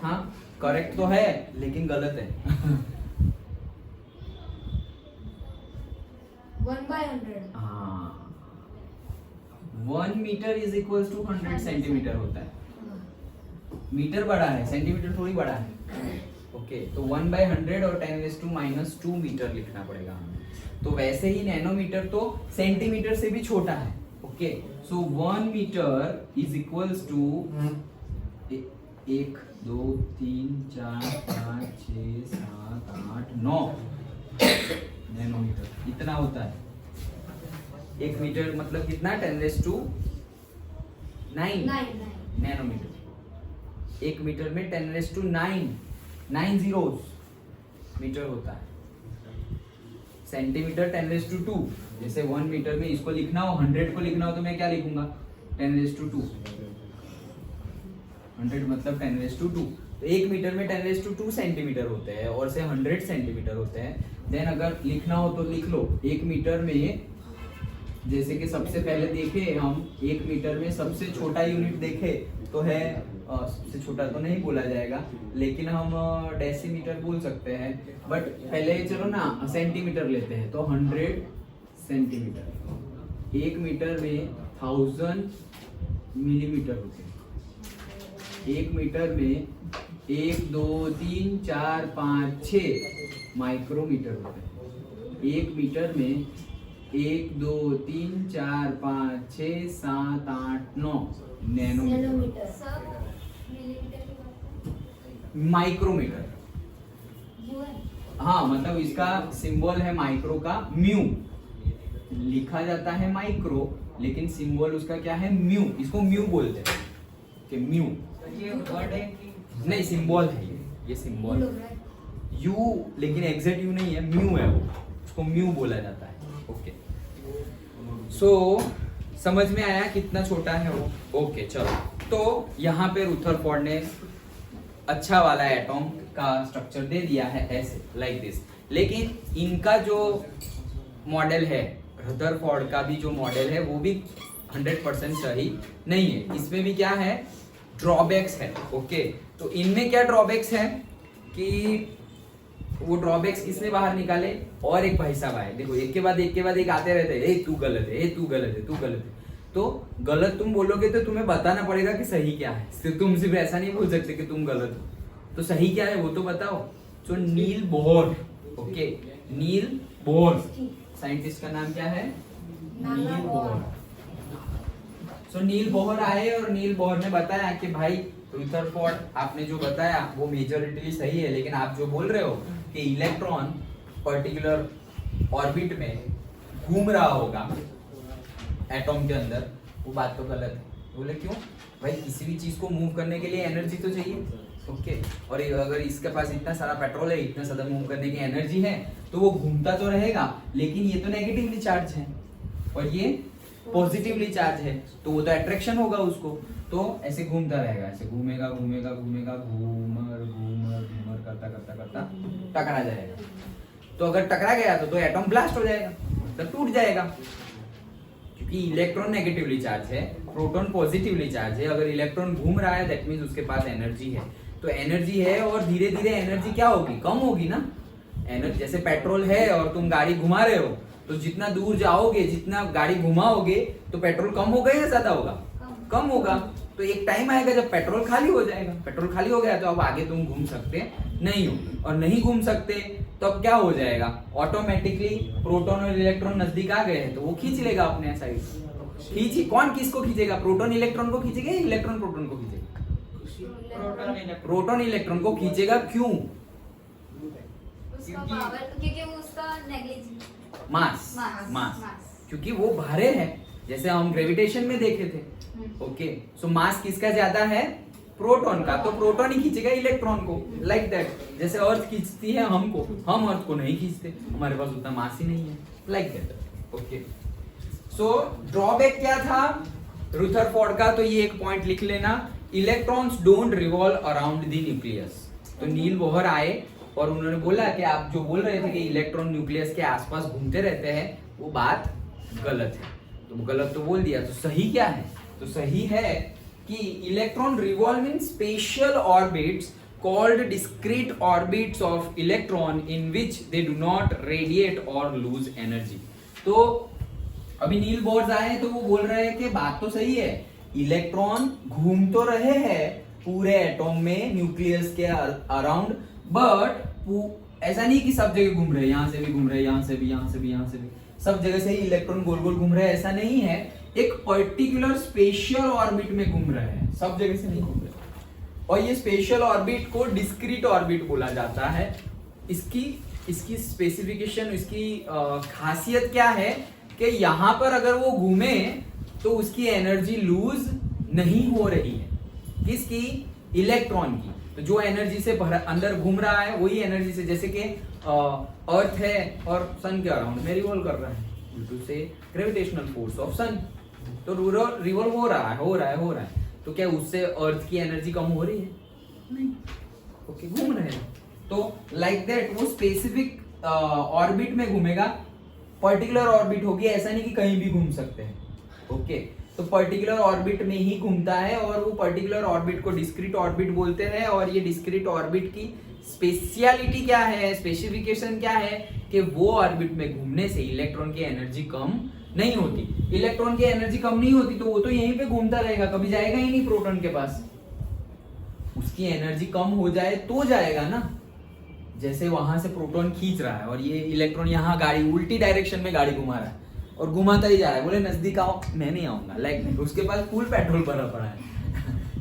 हाँ करेक्ट तो है लेकिन गलत है। 1/100। हाँ, 1 meter is equal to 100 centimeter होता है। मीटर बड़ा है, सेंटीमीटर थोड़ी बड़ा है। ओके, तो 1/100 और 10⁻⁻² मीटर लिखना पड़ेगा हमें। तो वैसे ही नैनोमीटर तो सेंटीमीटर से भी छोटा है। Okay, so 1 meter is equals to 1 2 3 4 5 6 7 8 9 nanometer, इतना होता है। 1 मीटर मतलब कितना, 10⁻⁹ नैनोमीटर। 1 मीटर में 10⁻⁹ 9 zeros मीटर होता है। सेंटीमीटर 10⁻²। जैसे 1 मीटर में इसको लिखना हो, 100 को लिखना हो तो मैं क्या लिखूंगा, 10⁻²। 100 मतलब 10⁻²। तो 1 मीटर में 10⁻² सेंटीमीटर होते हैं और से 100 सेंटीमीटर होते हैं। देन अगर लिखना हो तो लिख लो 1 मीटर में, जैसे कि सबसे पहले देखे हम 1 मीटर में सबसे छोटा यूनिट देखे तो है, सबसे छोटा तो नहीं बोला जाएगा लेकिन हम डेसीमीटर बोल सकते हैं, बट पहले चलो ना सेंटीमीटर लेते हैं तो 100 सेंटीमीटर। 1 मीटर में 1000 मिलीमीटर होते हैं। 1 मीटर में 1 2 3 4 5 6 माइक्रोमीटर होते हैं। 1 मीटर में 1 2 3 4 5 6 7 8 9 नैनोमीटर। माइक्रोमीटर, हाँ मतलब इसका सिंबल है माइक्रो का म्यू, लिखा जाता है माइक्रो लेकिन सिंबल उसका क्या है, म्यू। इसको म्यू बोलते हैं कि म्यू, ये वर्ड है कि नहीं सिंबल है ये सिंबल यू, लेकिन एग्जैक्ट यू नहीं है, म्यू है वो, उसको म्यू बोला जाता है। ओके, सो समझ में आया कितना छोटा है वो। ओके चलो, तो यहाँ पे रुथरफोर्ड ने अच्छा वाला एटॉम का स्ट्रक्चर दे दिया है ऐसे, लाइक दिस। लेकिन इनका जो मॉडल है, रदरफोर्ड का भी जो मॉडल है वो भी 100% सही नहीं है। इसमें भी क्या है, ड्रॉबैक्स है। ओके, तो इनमें क्या ड्रॉबैक्स है कि वो ड्रॉबैक्स किसने बाहर निकाले, और एक भाई साहब आए, देखो एक के बाद एक आते रहते हैं, ए तू गलत है, ए तू गलत है, तू गलत है। तो गलत तुम बोलोगे तो तुम्हें बताना पड़ेगा कि सही क्या है, सिर्फ तुम सिर्फ ऐसा नहीं बोल सकते कि तुम गलत हो। तो सही क्या है वो तो बताओ। सो नील बोहर, ओके, नील बोहर, साइंटिस्ट का नाम क्या है, नील बोहर। सो नील बोहर आए और नील बोहर ने बताया कि भाई रदरफोर्ड आपने जो बताया वो मेजॉरिटी सही है, लेकिन आप जो बोल रहे हो कि इलेक्ट्रॉन पर्टिकुलर ऑर्बिट में घूम रहा होगा एटॉम के अंदर, वो बात तो गलत है। बोले क्यों भाई, किसी भी चीज को मूव करने के लिए एनर्जी तो चाहिए। ओके, और अगर इसके पास इतना सारा पेट्रोल है, इतना सारा मूव करने की एनर्जी है, तो वो घूमता तो रहेगा, लेकिन ये तो नेगेटिवली चार्ज है और ये पॉजिटिवली चार्ज है, तो वो तो अट्रैक्शन होगा उसको, तो ऐसे घूमता रहेगा, ऐसे घूमेगा घूमेगा घूमेगा, घूमर घूमर घूमर करता करता करता टकरा जाएगा। तो अगर टकरा गया तो एटॉम ब्लास्ट हो जाएगा, मतलब टूट जाएगा, क्योंकि इलेक्ट्रॉन नेगेटिवली चार्ज है, प्रोटॉन पॉजिटिवली चार्ज है। अगर इलेक्ट्रॉन घूम रहा है दैट मींस उसके पास एनर्जी है, तो एनर्जी है और धीरे धीरे एनर्जी क्या होगी, कम होगी ना। एनर्जी जैसे पेट्रोल है और तुम गाड़ी घुमा रहे हो, तो जितना दूर जाओगे, जितना गाड़ी घुमाओगे, तो पेट्रोल कम होगा या ज्यादा होगा, कम होगा। तो एक टाइम आएगा जब पेट्रोल खाली हो जाएगा, पेट्रोल खाली हो गया तो अब आगे तुम घूम सकते नहीं हो, और नहीं घूम सकते तो अब क्या हो जाएगा, ऑटोमेटिकली प्रोटॉन और इलेक्ट्रॉन नजदीक आ गए हैं तो वो खींच लेगा अपने साइड। खींची, कौन किसको खींचेगा, प्रोटॉन इलेक्ट्रॉन को खींचेगा या इलेक्ट्रॉन प्रोटॉन को खींचेगा, प्रोटॉन इलेक्ट्रॉन को खींचेगा। क्यों, उसका पावर, क्योंकि वो उसका मास, क्योंकि वो भारे है, जैसे हम ग्रेविटेशन में देखे थे। ओके, सो मास किसका ज्यादा है, प्रोटॉन का, तो प्रोटॉन ही खींचेगा इलेक्ट्रॉन को, लाइक दैट। जैसे अर्थ खींचती है हमको, हम अर्थ को नहीं खींचते, हमारे पास उतना मास ही नहीं है, like that. Okay, so drawback क्या था रदरफोर्ड का, तो ये एक पॉइंट लिख लेना, electrons don't revolve around the nucleus. तो नील बोहर आए और उन्होंने बोला कि आप जो बोल रहे थे कि इलेक्ट्रॉन न्यूक्लियस के आसपास घूमते रहते हैं, वो बात गलत है। तो गलत तो बोल दिया, तो सही क्या है, तो सही है कि electron revolve in special orbits called discrete orbits of electron in which they do not radiate or lose energy। तो अभी नील बोर्स आए तो वो बोल रहे हैं कि बात तो सही है, इलेक्ट्रॉन घूम तो रहे हैं पूरे एटॉम में न्यूक्लियस के अराउंड, बट ऐसा नहीं कि सब जगह घूम रहे हैं, यहाँ से भी घूम रहे हैं, यहाँ से भी, यहाँ से भी, यहाँ से भी, सब जगह से ही इलेक्ट्रॉन गोल गोल घूम रहे हैं, ऐसा नहीं है। एक पर्टिकुलर स्पेशल ऑर्बिट में घूम रहे हैं, सब जगह से नहीं घूम रहे। और ये स्पेशल ऑर्बिट को डिस्क्रीट ऑर्बिट बोला जाता है। इसकी स्पेसिफिकेशन, इसकी खासियत क्या है कि यहाँ पर अगर वो घूमे तो उसकी एनर्जी लूज नहीं हो रही है, किसकी, इलेक्ट्रॉन की। तो जो एनर्जी से अंदर घूम रहा है वही एनर्जी से, जैसे कि अर्थ है और सन के अराउंड में रिवॉल्व कर रहा है ड्यू टू से ग्रेविटेशनल फोर्स ऑफ सन, तो रिवॉल्व हो रहा है। तो क्या उससे अर्थ की एनर्जी कम हो रही है, नहीं, ओके, घूम रहे हैं। तो लाइक दैट वो स्पेसिफिक ऑर्बिट में घूमेगा, पर्टिकुलर ऑर्बिट होगी, ऐसा नहीं कि कहीं भी घूम सकते हैं। ओके, तो पर्टिकुलर ऑर्बिट में ही घूमता है, और वो पर्टिकुलर ऑर्बिट को डिस्क्रीट ऑर्बिट बोलते हैं। और ये डिस्क्रीट ऑर्बिट की स्पेशलिटी क्या है, स्पेसिफिकेशन क्या है कि वो ऑर्बिट में घूमने से इलेक्ट्रॉन की एनर्जी कम नहीं होती। इलेक्ट्रॉन की एनर्जी कम नहीं होती तो वो तो यहीं पे घूमता रहेगा, कभी जाएगा ही नहीं प्रोटॉन के पास। उसकी एनर्जी कम हो जाए तो जाएगा ना, जैसे वहां से प्रोटॉन खींच रहा है और ये इलेक्ट्रॉन यहाँ गाड़ी उल्टी डायरेक्शन में गाड़ी घुमा रहा है और घुमाता ही जा रहा है, बोले नजदीक आओ, मैं नहीं आऊंगा, लाइक उसके पास फुल पेट्रोल भरा पड़ा है,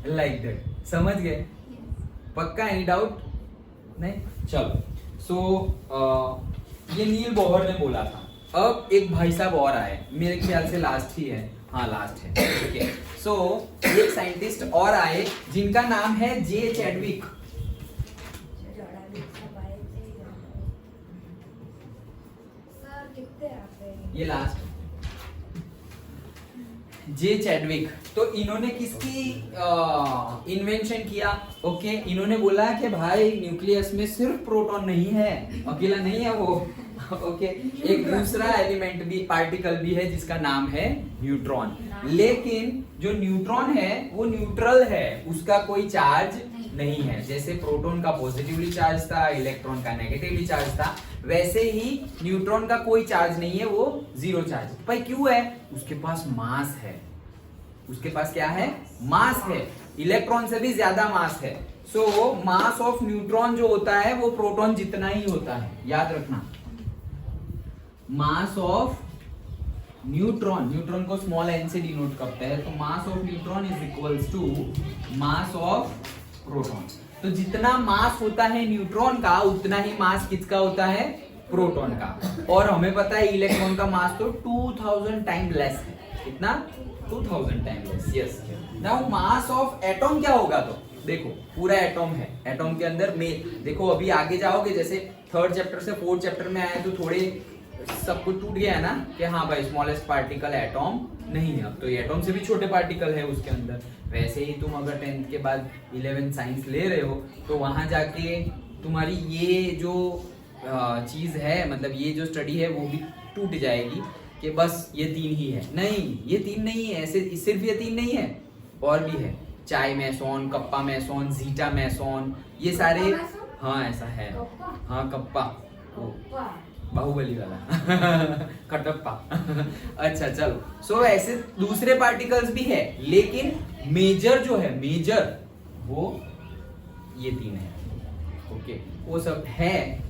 लाइक दैट। समझ गए, पक्का, एनी डाउट नहीं? चलो, सो ये नील बोहर ने बोला था। अब एक भाई साहब और आए, मेरे ख्याल से लास्ट ही है, हाँ लास्ट है। ओके, सो एक साइंटिस्ट और आए जिनका नाम है जे चैडविक। ये लास्ट जे चैडविक। तो इन्होंने किसकी इन्वेंशन किया, ओके इन्होंने बोला कि भाई न्यूक्लियस में सिर्फ प्रोटॉन नहीं है, अकेला नहीं है वो। ओके एक दूसरा एलिमेंट भी पार्टिकल भी है जिसका नाम है न्यूट्रॉन। लेकिन जो न्यूट्रॉन है वो न्यूट्रल है, उसका कोई चार्ज नहीं है। जैसे प्रोटॉन का पॉजिटिवली चार्ज था, इलेक्ट्रॉन का नेगेटिवली चार्ज था, वैसे ही न्यूट्रॉन का कोई चार्ज नहीं है, वो जीरो चार्ज। भाई क्यों है? उसके पास मास है। उसके पास क्या है? मास है। इलेक्ट्रॉन से भी ज्यादा मास है। सो मास ऑफ न्यूट्रॉन जो होता है वो प्रोटॉन जितना ही होता है, याद रखना। मास ऑफ न्यूट्रॉन, न्यूट्रॉन को स्मॉल n से डिनोट करते हैं, तो mass of neutron is equals to mass of proton. तो जितना मास होता है न्यूट्रॉन का उतना ही मास किसका होता है? प्रोटॉन का। और हमें पता है इलेक्ट्रॉन का मास तो 2000 टाइम लेस है। कितना? 2000 time less. Yes. Now mass of atom क्या होगा? तो देखो पूरा एटॉम है, एटॉम के अंदर में देखो अभी आगे जाओगे, जैसे थर्ड चैप्टर से फोर्थ चैप्टर में आए तो थोड़े सब कुछ टूट गया है ना कि हाँ भाई स्मॉलेस्ट पार्टिकल एटॉम नहीं है, अब तो ये एटॉम से भी छोटे पार्टिकल है उसके अंदर। वैसे ही तुम अगर 10th के बाद 11th साइंस ले रहे हो तो वहां जाके तुम्हारी ये जो चीज है, मतलब ये जो स्टडी है वो भी टूट जाएगी कि बस ये 3 ही है। नहीं, ये 3 नहीं है, ऐसे सिर्फ ये 3 नहीं है, और भी है। चाय mason, kappa mason, zeta mason, ये सारे। हाँ ऐसा है। हाँ कप्पा, बाहुबली वाला कटप्पा। अच्छा चलो। सो ऐसे दूसरे पार्टिकल्स भी है, लेकिन मेजर जो है, मेजर वो ये 3 है। ओके वो सब है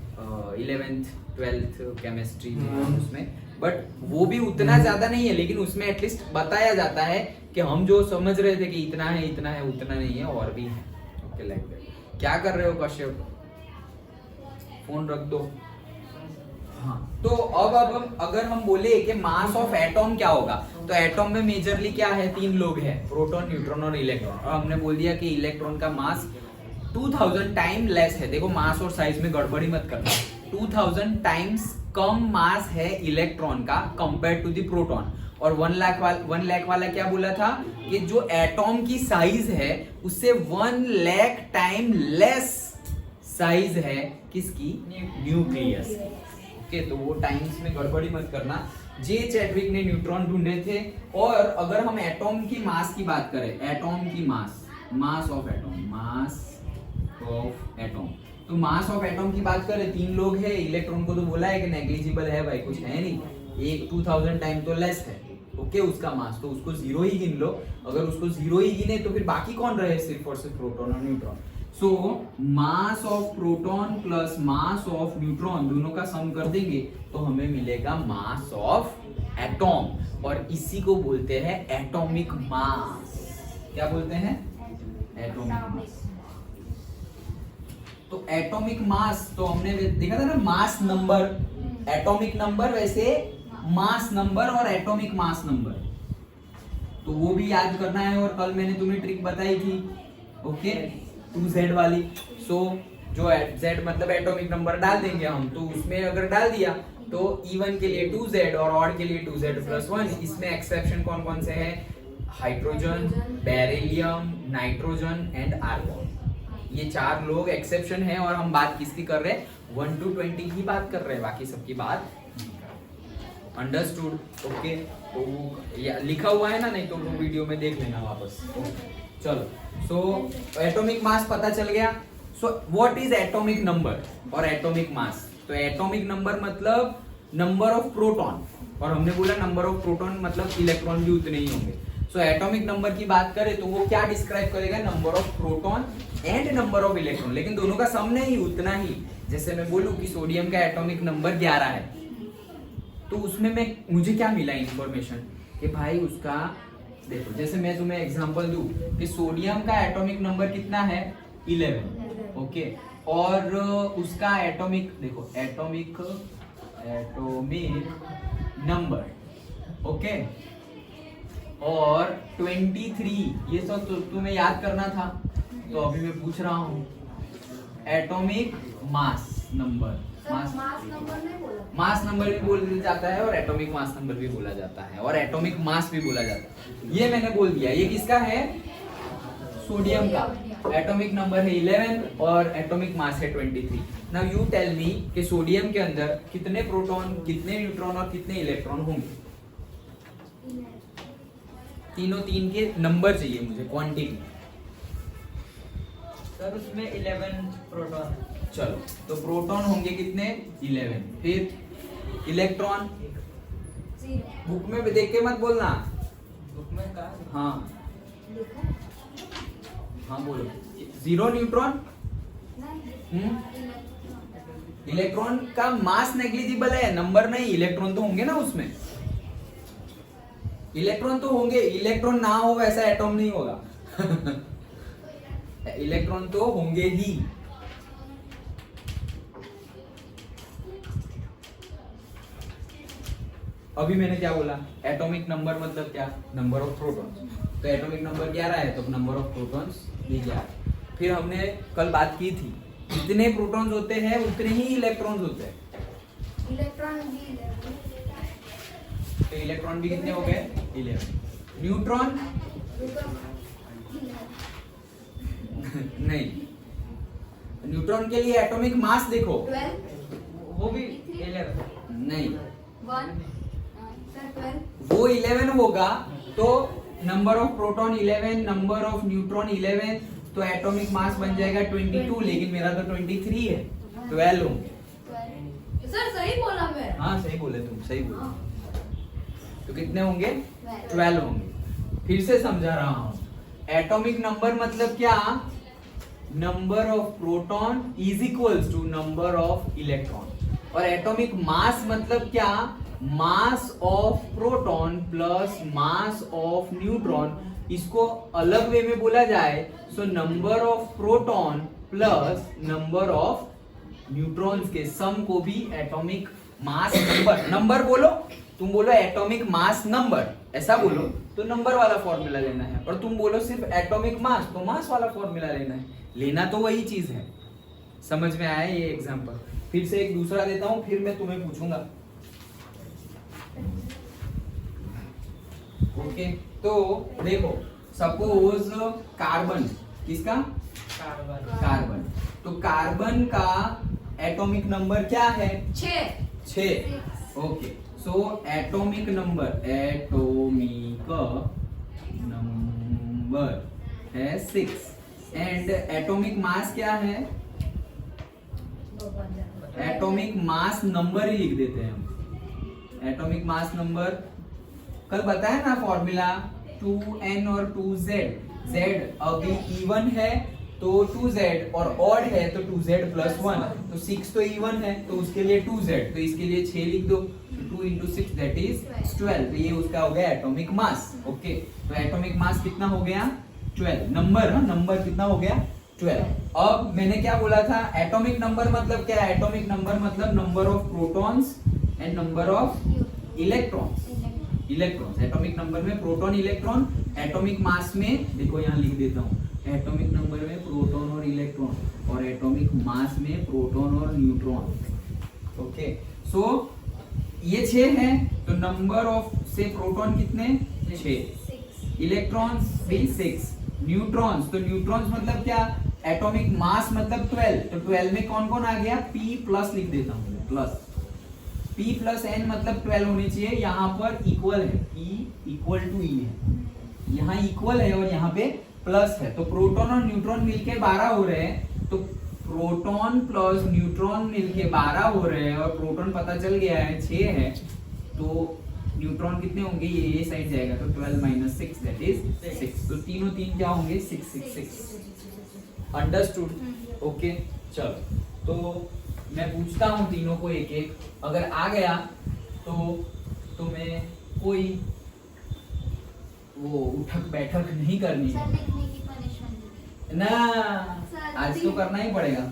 11th 12th केमिस्ट्री उसमें, बट वो भी उतना ज्यादा नहीं है, लेकिन उसमें एटलीस्ट बताया जाता है कि हम जो समझ रहे थे कि इतना है इतना है, उतना नहीं है, और भी है। Okay like that. क्या कर रहे हो कश्यप? फोन रख दो। हाँ तो अब अगर हम बोले कि मास ऑफ एटॉम क्या होगा, तो एटॉम में मेजरली क्या है? 3 लोग हैं, प्रोटॉन, न्यूट्रॉन और इलेक्ट्रॉन। और हमने बोल दिया कि इलेक्ट्रॉन का मास 2000 टाइम लेस है। देखो मास और साइज में गड़बड़ी मत करना। 2000 टाइम्स कम मास है इलेक्ट्रॉन का कंपेयर टू द प्रोटॉन। और 1 लाख वाला क्या बोला था कि जो एटॉम की साइज है उससे 1 लाख टाइम लेस साइज है किसकी? न्यूक्लियस। ओके तो वो टाइम्स में गड़बड़ी मत करना। जे चैडविक ने न्यूट्रॉन ढूंढे थे। और अगर हम एटॉम की मास की बात करें, एटॉम की mass of atom, mass of atom, तो मास ऑफ एटॉम की बात करें, 3 लोग हैं, इलेक्ट्रॉन को तो बोला है कि नेग्लिजिबल है भाई, कुछ है नहीं, एक 2000 टाइम तो लेस है। ओके उसका मास, तो उसको 0 ही गिन लो। अगर उसको 0 ही गिने तो फिर बाकी कौन रहे? सिर्फ और सिर्फ प्रोटॉन और neutron. So mass of proton plus mass of neutron दोनों का सम कर देंगे तो हमें मिलेगा मास ऑफ एटॉम, और इसी को बोलते हैं एटॉमिक मास। क्या बोलते हैं? Atomic mass. तो एटॉमिक मास तो हमने देखा था ना, मास नंबर, एटॉमिक नंबर, वैसे मास नंबर और एटॉमिक मास नंबर, तो वो भी याद करना है। और कल मैंने तुम्हें ट्रिक बताई थी, ओके 2z वाली। सो जो z मतलब एटॉमिक नंबर डाल देंगे हम, तो उसमें अगर डाल दिया तो इवन के लिए 2z और ऑड के लिए 2z+1। इसमें एक्सेप्शन कौन कौन से हैं? Hydrogen, beryllium, nitrogen and argon, ये 4 लोग एक्सेप्शन है। और हम बात किसकी कर रहे हैं? 1 to 20 की बात कर रहे हैं, बाकी सबकी बात अंडरस्टूड। ओके तो लिखा हुआ है ना, नहीं तो वो वीडियो में देख लेना वापस। चलो सो एटॉमिक मास पता चल गया। So what is atomic number और एटॉमिक मास? तो एटॉमिक नंबर मतलब नंबर ऑफ प्रोटॉन, और हमने बोला नंबर ऑफ प्रोटॉन मतलब इलेक्ट्रॉन भी उतने ही होंगे। सो एटॉमिक नंबर की बात करें तो वो क्या डिस्क्राइब करेगा? Number of proton and number of electron, लेकिन दोनों का सम नहीं, उतना ही। जैसे मैं बोलूं कि सोडियम का एटॉमिक नंबर 11 है, तो उसमें मुझे क्या मिला इंफॉर्मेशन कि भाई उसका, देखो जैसे मैं तुम्हें एग्जांपल दूं कि सोडियम का एटॉमिक नंबर कितना है? 11। ओके और उसका एटॉमिक, देखो एटॉमिक नंबर, ओके, और 23, ये सब तो तुम्हें याद करना था, तो अभी मैं पूछ रहा हूँ। Atomic mass number, mass number भी बोला जाता है और एटॉमिक मास नंबर भी बोला जाता है और एटॉमिक मास भी बोला जाता है। ये मैंने बोल दिया। ये किसका है? सोडियम का। एटॉमिक नंबर है 11 और एटॉमिक मास है 23। नाउ यू टेल मी कि सोडियम के अंदर कितने प्रोटॉन, कितने न्यूट्रॉन और कितने इलेक्ट्रॉन होंगे? तीनों तीन के नंबर चाहिए मुझे, क्वांटिटी। सर उसमें 11 प्रोटॉन है। चलो, तो प्रोटॉन होंगे कितने? 11। फिर इलेक्ट्रॉन 0 बुक में भी देख के मत बोलना। बुक में कहा है? हाँ लिखा हाँ बोलो। 0 न्यूट्रॉन। नहीं इलेक्ट्रॉन का मास नेग्लिजिबल है, नंबर नहीं। इलेक्ट्रॉन तो होंगे ना उसमें, इलेक्ट्रॉन तो होंगे। इलेक्ट्रॉन ना हो वैसा एटॉम नहीं होगा। इलेक्ट्रॉन तो होंगे ही। अभी मैंने क्या बोला? एटॉमिक नंबर मतलब क्या? Number of protons. तो एटॉमिक नंबर 11 है, तो नंबर ऑफ प्रोटॉन्स भी 11। फिर हमने कल बात की थी, जितने प्रोटॉन्स होते हैं उतने ही इलेक्ट्रॉन्स होते हैं। इलेक्ट्रॉन भी तो इलेक्ट्रॉन भी कितने हो गए? 11। न्यूट्रॉन नहीं, न्यूट्रॉन के लिए एटॉमिक मास देखो। 12 वो भी 11। नहीं, 1 सर 12 वो 11 होगा तो number of proton 11, number of neutron 11, तो एटॉमिक मास बन जाएगा 22। लेकिन मेरा तो 23 है, 12 होंगे। 12 सर सही बोला मैं। हाँ सही बोले तुम, सही बोले। तो कितने होंगे? 12 12 होंगे। फिर से समझा रहा हूं, एटॉमिक नंबर मतलब क्या? Number of proton is equals to number of electron. और एटॉमिक मास मतलब क्या? Mass of proton plus mass of neutron. इसको अलग वे में बोला जाए so number of proton plus number of neutrons के सम को भी एटॉमिक मास नंबर। नंबर बोलो, तुम बोलो एटॉमिक मास नंबर, ऐसा बोलो तो नंबर वाला फॉर्मूला लेना है। और तुम बोलो सिर्फ एटॉमिक मास, तो मास वाला फॉर्मूला लेना है। लेना तो वही चीज है। समझ में आया ये एग्जांपल? फिर से एक दूसरा देता हूं, फिर मैं तुम्हें पूछूंगा। ओके, तो देखो, सपोज कार्बन, किसका? कार्बन। कार्बन। तो कार्बन का एटॉमिक नंबर क्या है? 6। ओके, सो एटॉमिक नंबर है 6 एंड एटॉमिक मास क्या है? एटॉमिक मास नंबर ही लिख देते हैं हम। एटॉमिक मास नंबर कल बताया ना फॉर्मूला, 2n और 2z। z अभी इवन है तो 2z, और ऑड है तो 2z प्लस 1। तो 6 तो इवन है तो उसके लिए 2z, तो इसके लिए 6 लिख दो। 2 into 6 दैट इज 12। तो ये उसका हो गया एटॉमिक मास। ओके, तो एटॉमिक मास कितना हो गया? 12। नंबर, हाँ नंबर कितना हो गया? 12। अब मैंने क्या बोला था? एटॉमिक नंबर मतलब क्या? एटॉमिक नंबर मतलब number of protons and number of electrons. Electrons, atomic number में प्रोटॉन इलेक्ट्रॉन, एटॉमिक मास में देखो यहाँ लिख देता हूँ, एटॉमिक नंबर में प्रोटॉन और इलेक्ट्रॉन, और एटॉमिक मास में प्रोटॉन और न्यूट्रॉन। ओके, सो ये 6 है, तो नंबर ऑफ से प्रोटॉन कितने? 6, इलेक्ट्रॉन्स भी 6, न्यूट्रॉन्स, तो न्यूट्रॉन्स मतलब क्या? एटॉमिक मास मतलब 12, तो 12 में कौन कौन आ गया? P प्लस लिख देता हूँ, प्लस P प्लस n मतलब 12 होनी चाहिए। यहाँ पर इक्वल है, P इक्वल टू E है, यहाँ इक्वल है और यहाँ पे प्लस है, तो प्रोटॉन और न्यूट्रॉन मिलके 12 हो रहे हैं। तो प्रोटॉन प्लस न्यूट्रॉन मिलके 12 हो रहे हैं, और प्रोटॉन पता चल गया है 6 है, तो न्यूट्रॉन कितने होंगे? ये साइड जाएगा, तो 12 माइनस 6 दैट इज 6। तो तीनों तीन क्या होंगे? 6 6 6। अंडरस्टूड? ओके, चलो तो मैं पूछता हूँ तीनों को एक एक, अगर आ गया तो तुम्हें कोई वो उठक बैठक नहीं करनी सर है लिखने की पनिशमेंट ना। आज तो करना ही पड़ेगा,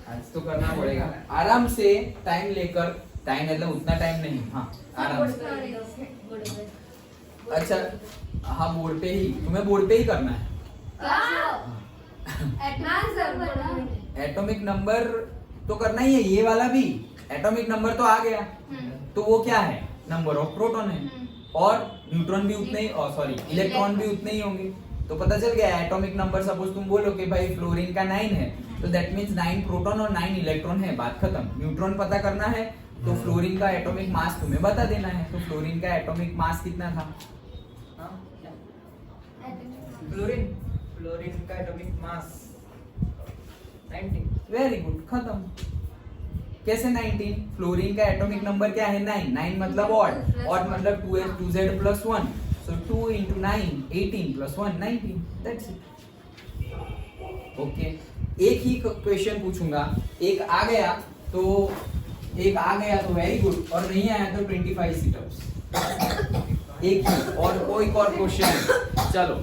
आज तो करना पड़ेगा आराम से, टाइम लेकर। टाइम मतलब उतना टाइम नहीं, हाँ आराम से। अच्छा, हाँ बोर्ड पे ही, तुम्हें बोर्ड पे ही करना है। एटॉमिक नंबर तो करना ही है, ये वाला भी। एटॉमिक नंबर तो आ गया, तो वो क्या है? नंबर ऑफ प्रोटॉन है, और न्यूट्रॉन भी उतने ही, और सॉरी इलेक्ट्रॉन भी उतने ही होंगे। तो पता चल गया एटॉमिक नंबर। सपोज तुम बोलो कि भाई फ्लोरीन का 9 है, तो दैट मींस 9 प्रोटॉन और 9 इलेक्ट्रॉन है, बात खत्म। न्यूट्रॉन पता करना है तो फ्लोरीन का एटॉमिक मास तुम्हें बता देना है। तो फ्लोरीन का एटॉमिक मास कितना था? हाँ, क्या? फ्लोरीन का एटॉमिक मास 90। वेरी गुड, खत्म। कैसे 19? फ्लोरीन का एटॉमिक नंबर क्या है? 9। 9 मतलब ऑड, ऑड मतलब 2z plus 1, so 2 into 9 18 plus 1 19, that's it। Okay, एक ही क्वेश्चन पूछूंगा, एक आ गया तो वेरी गुड, और नहीं आया तो 25 सिटअप्स। एक ही, और कोई और क्वेश्चन? चलो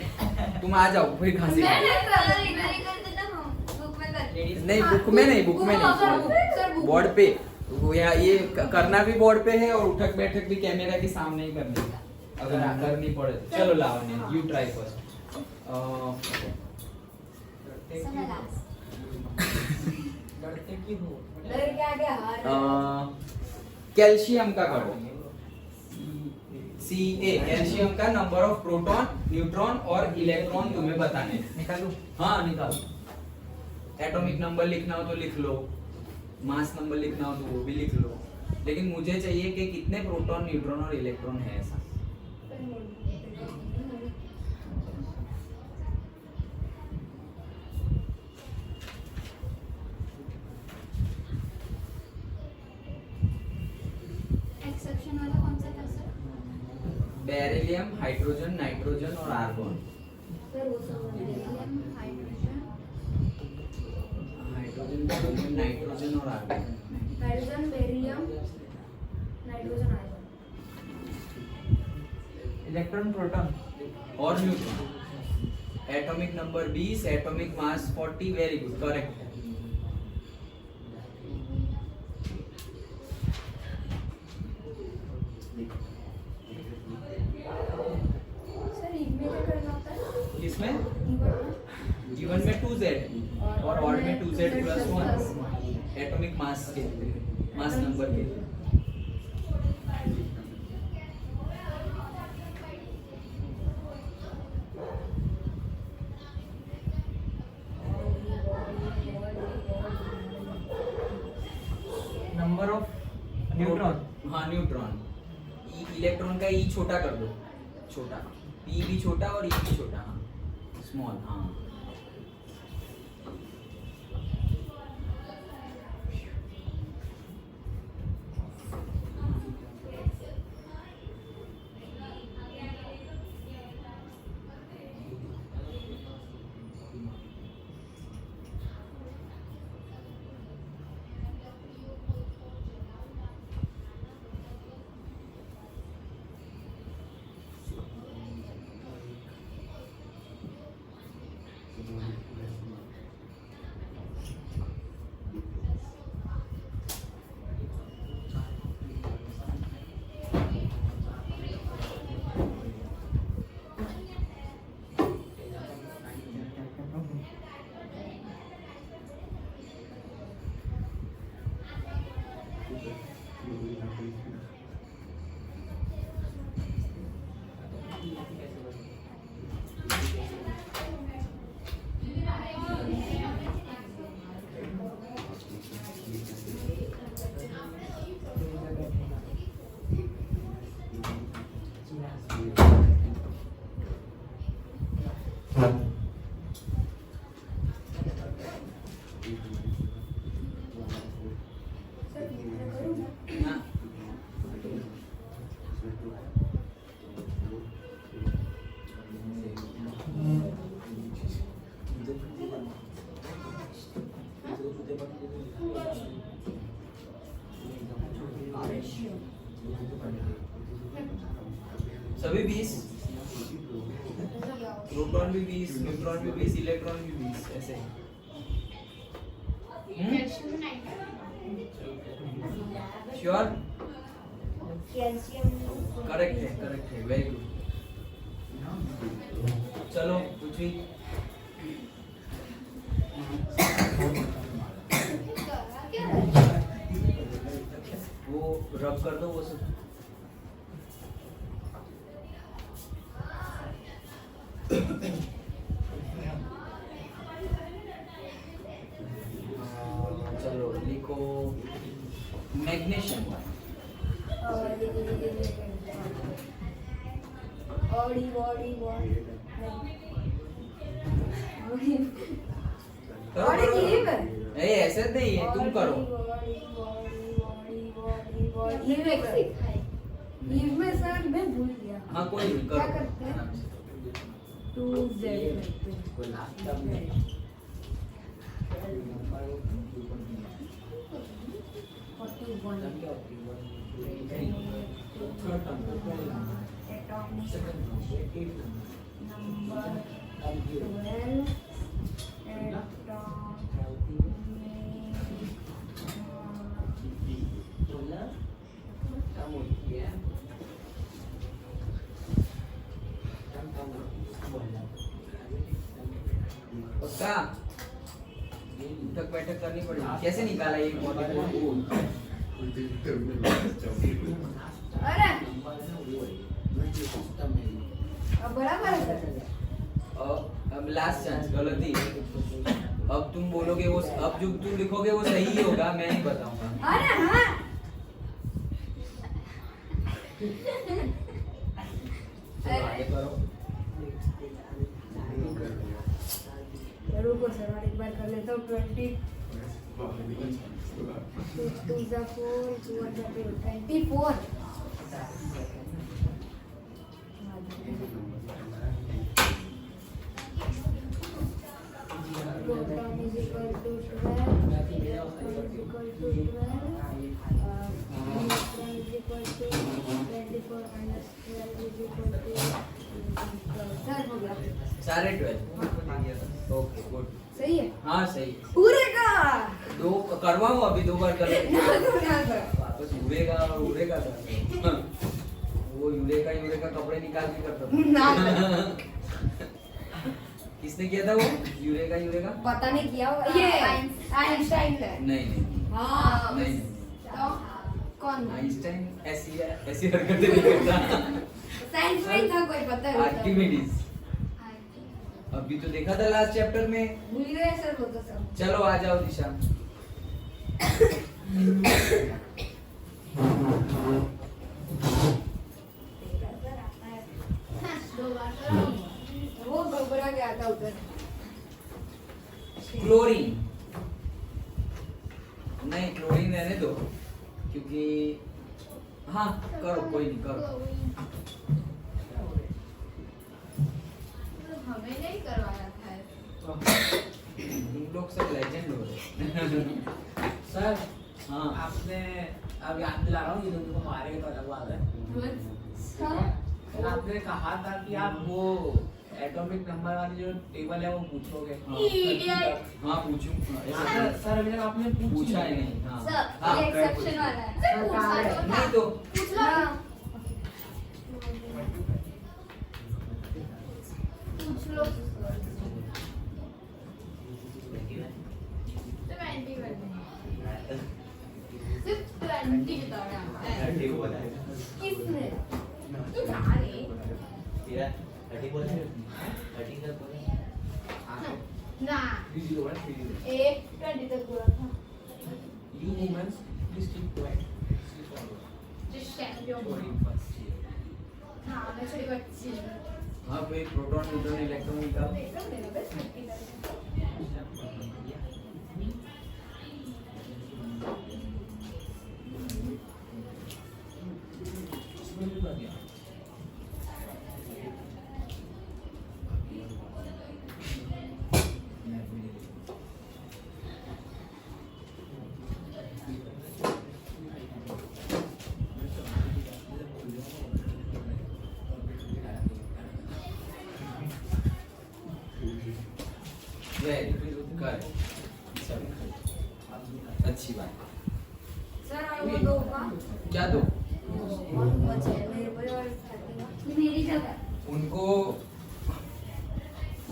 तुम आ जाओ, फिर खांसी मैं नहीं कर इधर कर देता हूं, बुक में कर। नहीं, बुक में नहीं, बोर्ड पे। ये करना भी बोर्ड पे है और उठक बैठक भी कैमरा के सामने ही करनी है, अगर करनी पड़े तो। चलो लावण्य, यू ट्राई फर्स्ट। लड़ते की हो लड़ के आगे हार। कैल्शियम का करो, Ca। कैल्शियम का नंबर ऑफ प्रोटॉन, न्यूट्रॉन और इलेक्ट्रॉन तुम्हें बताने। निकालूं? हाँ निकालो। एटॉमिक नंबर लिखना हो तो लिख लो, मास नंबर लिखना हो तो वो भी लिख लो, लेकिन मुझे चाहिए कि कितने प्रोटॉन, न्यूट्रॉन और इलेक्ट्रॉन है ऐसा। एक्सेप्शन वाला कौन सा था सर? बेरिलियम, हाइड्रोजन, नाइट्रोजन और आर्गन। सर वो सब बेरिलियम, हाइड्रोजन, नाइट्रोजन और argon. Hydrogen, beryllium, nitrogen, argon. Electron, proton और neutron. Atomic number 20, atomic mass 40। Very good, correct है। सर इनमें क्या करना होता है? किसमें? इवन इवन में 2z और ऑड में 2z plus 1 एटॉमिक मास के लिए, मास नंबर के लिए। Number of neutron. हाँ न्यूट्रॉन। इलेक्ट्रॉन का ई छोटा कर दो, छोटा, पी भी छोटा और ई भी छोटा, हाँ स्मॉल, हाँ। सभी 20, प्रोटॉन भी 20, न्यूट्रॉन भी 20, इलेक्ट्रॉन भी 20, ऐसे। श्योर? करेक्ट है, वेरी गुड। चलो पूछी। वो रब कर दो वो सब। ऑडी बॉडी बॉडी ऑडी लीव ए ऐसे नहीं है, तुम करो। लीव में सर मैं भूल गया। हाँ कोई नहीं, करो। क्या करते हैं? 2Z पक्का उठक बैठक करनी पड़ेगी। कैसे निकाला ये मॉलिक्यूल? अरे अब बराबर है सर। अब लास्ट चांस, गलती। अब तुम बोलोगे वो, अब जो तुम लिखोगे वो सही ही होगा, मैं नहीं बताऊंगा। अरे हाँ चलो आगे करो। रुको सर और एक बार कर लेता हूँ। 20 2 जा 4 2 जा 24 proton is equal to 12 electron is equal to 12 neutron is equal to 24 minus 12 is equal to 12 sir हो गया सारे 12। ओके गुड, सही है। हाँ सही। पूरे का दो करवाऊँ अभी, 2 बार कर ना वापस उड़ेगा और उड़ेगा था। वो यूरेका कपड़े निकाल के करता था। किसने किया था वो यूरेका? पता नहीं किया होगा। ये आइंस्टाइन है। नहीं नहीं हाँ नहीं, तो कौन आइंस्टाइन ऐसी हरकतें नहीं करता। साइंस में था कोई पता है आर्किमिडीज। अभी तो देखा था लास्ट चैप्टर में। भूल गए सर वो तो सब। चलो आ जाओ दिशा। वो घबरा गया था उधर। क्लोरीन नहीं, क्लोरीन रहने दो क्योंकि हाँ करो, कोई नहीं करो। हमें नहीं करवाया था। तुम लोग सब लेजेंड हो रहे। सर हाँ आपने अब याद दिला रहा हूँ, ये तुमको मारेगा तो अलग बात है। सर आपने कहा था कि आप वो एटॉमिक नंबर वाली जो टेबल है वो पूछोगे। हाँ पूछूं। सर अभी तक आपने पूछा ही नहीं। हाँ हाँ, ये एक्सेप्शन वाला है। नहीं तो पूछ लो। पूछ लो। सिर्फ 20 बता रहा है। किसने? तू जा रही। ना एक 20 तक बोला था। You humans, please keep quiet. Just stand your हाँ मैं छोटी बच्ची हूँ। हाँ भाई, प्रोटॉन न्यूट्रॉन इलेक्ट्रॉन निकाल। मेरा बेस्ट अच्छी बात। सर वो दो का क्या दो? मेरी जगह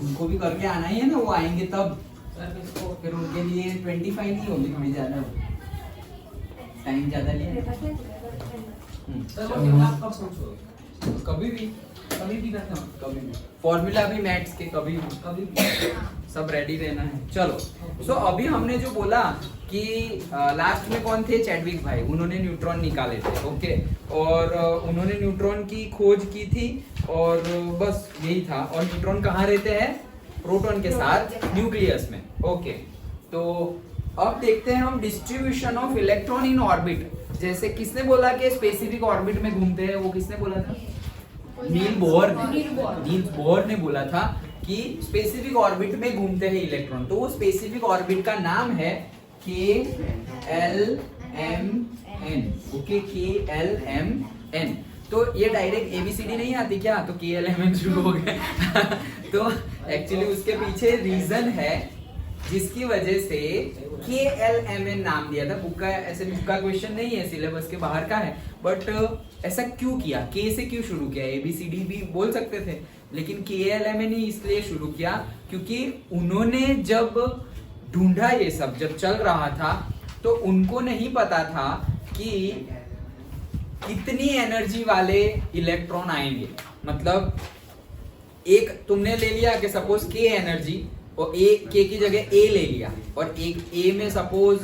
उनको भी करके आना ही है ना, वो आएंगे तब। सर किसको? फिर उनके लिए 25 नहीं होगी, थोड़ी ज्यादा टाइम ज्यादा लिया। सर चलो। वो आप कब पूछोगे? कभी भी कभी भी करना। कभी भी फॉर्मूला भी मैथ्स के कभी भी। कभी भी। सब रेडी रहना है। चलो सो अभी हमने जो बोला कि लास्ट में कौन थे, चैडविक भाई, उन्होंने न्यूट्रॉन निकाले थे। ओके, और उन्होंने न्यूट्रॉन की खोज की थी और बस यही था। और न्यूट्रॉन कहाँ रहते हैं, प्रोटॉन के साथ न्यूक्लियस में। ओके, तो अब देखते हैं हम distribution of electron in orbit. जैसे किसने बोला कि स्पेसिफिक ऑर्बिट में घूमते हैं, वो किसने बोला था, नील बोहर ने बोला था कि स्पेसिफिक ऑर्बिट में घूमते हैं इलेक्ट्रॉन। तो वो स्पेसिफिक ऑर्बिट का नाम है KLMN। Okay, KLMN। तो ये डायरेक्ट ABCD नहीं आती क्या, तो KLMN शुरू हो गया तो एक्चुअली उसके पीछे रीजन है जिसकी वजह से KLMN नाम दिया था। बुक का ऐसे बुक का क्वेश्चन नहीं है, सिलेबस के बाहर का है, बट ऐसा क्यों किया, K से क्यों शुरू किया, ABCD भी बोल सकते थे, लेकिन KLMN ही इसलिए शुरू किया क्योंकि उन्होंने जब ढूंढा ये सब, जब चल रहा था, तो उनको नहीं पता था कि कितनी एनर्जी वाले इलेक्ट्रॉन आएंगे। मतलब एक तुमने ले लिया कि सपोज K एनर्जी, और K की जगह A ले लिया, और एक A में सपोज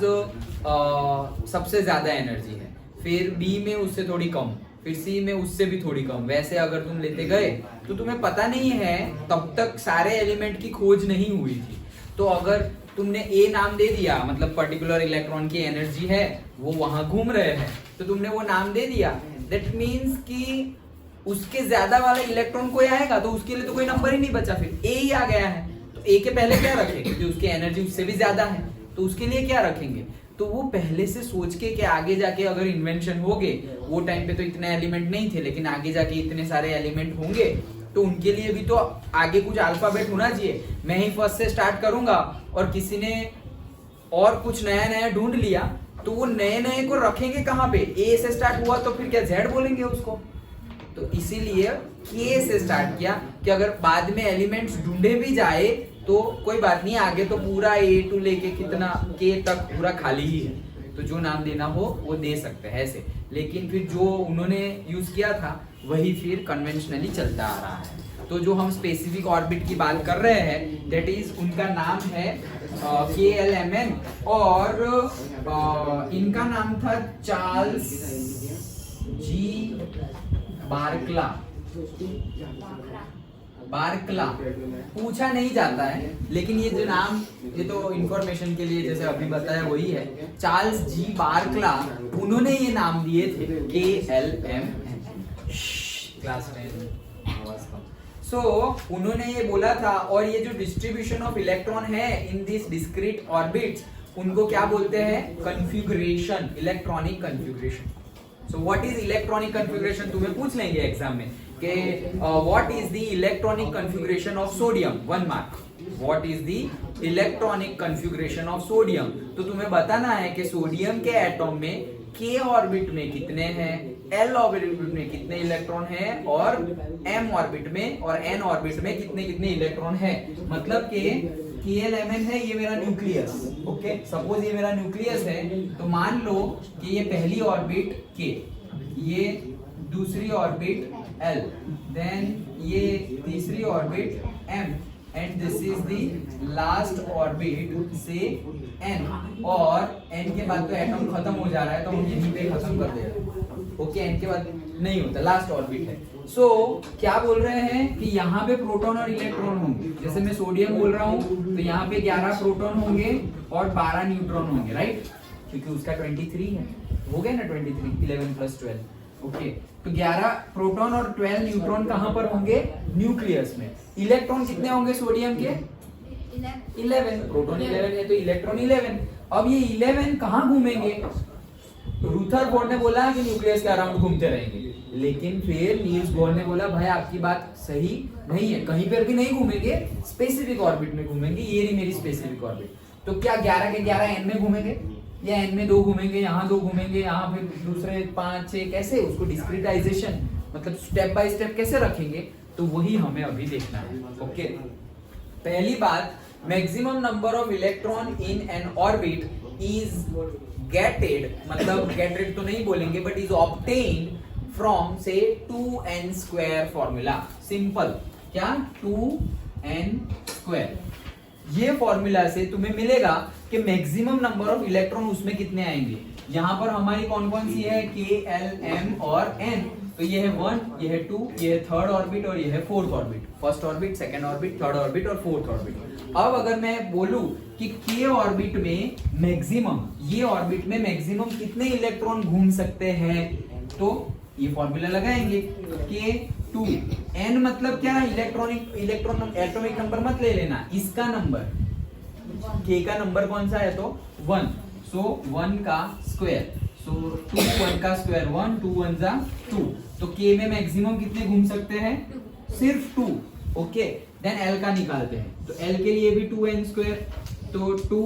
सबसे ज्यादा एनर्जी है, फिर B में उससे थोड़ी कम, फिर C में उससे भी थोड़ी कम। वैसे अगर तुम लेते गए तो तुम्हें पता नहीं है, तब तक सारे एलिमेंट की खोज नहीं हुई थी। तो अगर तुमने A नाम दे दिया, मतलब पर्टिकुलर इलेक्ट्रॉन की एनर्जी है, वो वहां घूम रहे हैं, तो तुमने वो नाम दे दिया, दैट मीन्स कि उसके ज्यादा वाला इलेक्ट्रॉन कोई आएगा तो उसके लिए तो कोई नंबर ही नहीं बचा, फिर A ही आ गया है। तो A के पहले क्या रखेंगे, क्योंकि उसकी एनर्जी उससे भी ज्यादा है, तो उसके लिए क्या रखेंगे। तो वो पहले से सोच के कि आगे जाके अगर इन्वेंशन हो गए, वो टाइम पे तो इतने एलिमेंट नहीं थे, लेकिन आगे जाके इतने सारे एलिमेंट होंगे, तो उनके लिए भी तो आगे कुछ अल्फाबेट होना चाहिए। मैं ही फर्स्ट से स्टार्ट करूंगा और किसी ने और कुछ नया नया ढूंढ लिया, तो वो नए नए को रखेंगे कहाँ पे, A से स्टार्ट हुआ तो फिर क्या Z बोलेंगे उसको। तो इसीलिए K से स्टार्ट किया कि अगर बाद में एलिमेंट्स ढूंढे भी जाए तो कोई बात नहीं, आगे तो पूरा A टू लेके कितना K तक पूरा खाली ही है, तो जो नाम देना हो वो दे सकते हैं ऐसे। लेकिन फिर जो उन्होंने यूज किया था वही फिर कन्वेंशनली चलता आ रहा है। तो जो हम स्पेसिफिक ऑर्बिट की बात कर रहे हैं, दैट इज उनका नाम है KLMN, और इनका नाम था चार्ल्स जी बार्कला। पूछा नहीं जाता है, लेकिन ये जो नाम, ये तो इंफॉर्मेशन के लिए जैसे अभी बताया वही है, चार्ल्स जी बार्कला, उन्होंने ये नाम दिए थे KLMN। क्लास 10 सो उन्होंने ये बोला था। और ये जो डिस्ट्रीब्यूशन ऑफ इलेक्ट्रॉन है इन दिस डिस्क्रीट ऑर्बिट्स, उनको क्या बोलते हैं, configuration, electronic configuration. So what is electronic configuration, तुम्हें पूछ लेंगे एग्जाम में कि what is the electronic configuration of sodium, 1 mark. What is the electronic configuration of sodium, तो तुम्हें बताना है कि सोडियम के एटॉम में K ऑर्बिट में कितने हैं, L ऑर्बिट में कितने इलेक्ट्रॉन हैं, और M ऑर्बिट में और N ऑर्बिट में कितने कितने इलेक्ट्रॉन हैं। मतलब कि KLMN है, ये मेरा न्यूक्लियस। ओके, सपोज ये मेरा न्यूक्लियस है, तो मान लो कि ये पहली ऑर्बिट K, ये दूसरी ऑर्बिट L, देन ये तीसरी orbit M, and this is the last orbit से N, और N के बाद तो एटम खत्म हो जा रहा है, तो हम यहीं पे खत्म कर दे रहे हैं। ओके, N के बाद नहीं होता, लास्ट ऑर्बिट है। सो क्या बोल रहे हैं कि यहाँ पे प्रोटॉन और इलेक्ट्रॉन होंगे। जैसे मैं सोडियम बोल रहा हूँ, तो यहाँ पे 11 प्रोटॉन होंगे और 12 न्यूट्रॉन होंगे, राइट, क्योंकि उसका 23 है, हो गया ना 23, 11 + 12। ओके, तो 11 प्रोटॉन और 12 न्यूट्रॉन कहाँ पर होंगे, न्यूक्लियस में। इलेक्ट्रॉन कितने होंगे सोडियम के, 11, प्रोटॉन 11 है तो इलेक्ट्रॉन 11। अब ये 11 कहाँ घूमेंगे, रुथरफोर्ड ने बोला कि न्यूक्लियस के अराउंड घूमते रहेंगे, लेकिन फिर नील्स बोर ने बोला भाई आपकी बात सही नहीं है, कहीं पर भी नहीं घूमेंगे, स्पेसिफिक ऑर्बिट में घूमेंगे, ये रही मेरी स्पेसिफिक ऑर्बिट। तो क्या 11 के 11 N में घूमेंगे, या N में 2 घूमेंगे, यहाँ 2 घूमेंगे, यहाँ फिर दूसरे 5 6, कैसे उसको डिस्क्रिटाइजेशन, मतलब स्टेप बाय स्टेप कैसे रखेंगे, तो वही हमें अभी देखना है। ओके, पहली बात, maximum number of electron in an orbit is gated, मतलब गेटेड तो नहीं बोलेंगे, बट इज ऑब्टेन्ड फ्रॉम से 2n² फॉर्मूला। सिंपल, क्या 2n²। ये फॉर्मूला से तुम्हें मिलेगा कि मैक्सिमम नंबर ऑफ इलेक्ट्रॉन उसमें कितने आएंगे। यहाँ पर हमारी कौन कौन सी है, K, L, M और N। तो ये है 1, ये है 2, ये है थर्ड ऑर्बिट और ये है fourth orbit. First orbit, second orbit, third orbit और फोर्थ ऑर्बिट। अब अगर मैं बोलूं कि K ऑर्बिट में मैक्सिमम, ये ऑर्बिट में मैक्सिमम कितने इलेक्ट्रॉन घूम सकते हैं, तो ये फॉर्मूला लगाएंगे K2। N मतलब क्या, इलेक्ट्रॉन एटॉमिक नंबर मत ले लेना, इसका नंबर, K का नंबर कौन सा है तो 1, सो 1 का स्क्वायर, सो 2 1 का स्क्वायर 1, 2 1 जा 2। तो K में मैक्सिमम कितने घूम सकते हैं, सिर्फ 2। ओके, देन L का निकालते हैं। तो L के लिए भी 2n स्क्वायर, तो 2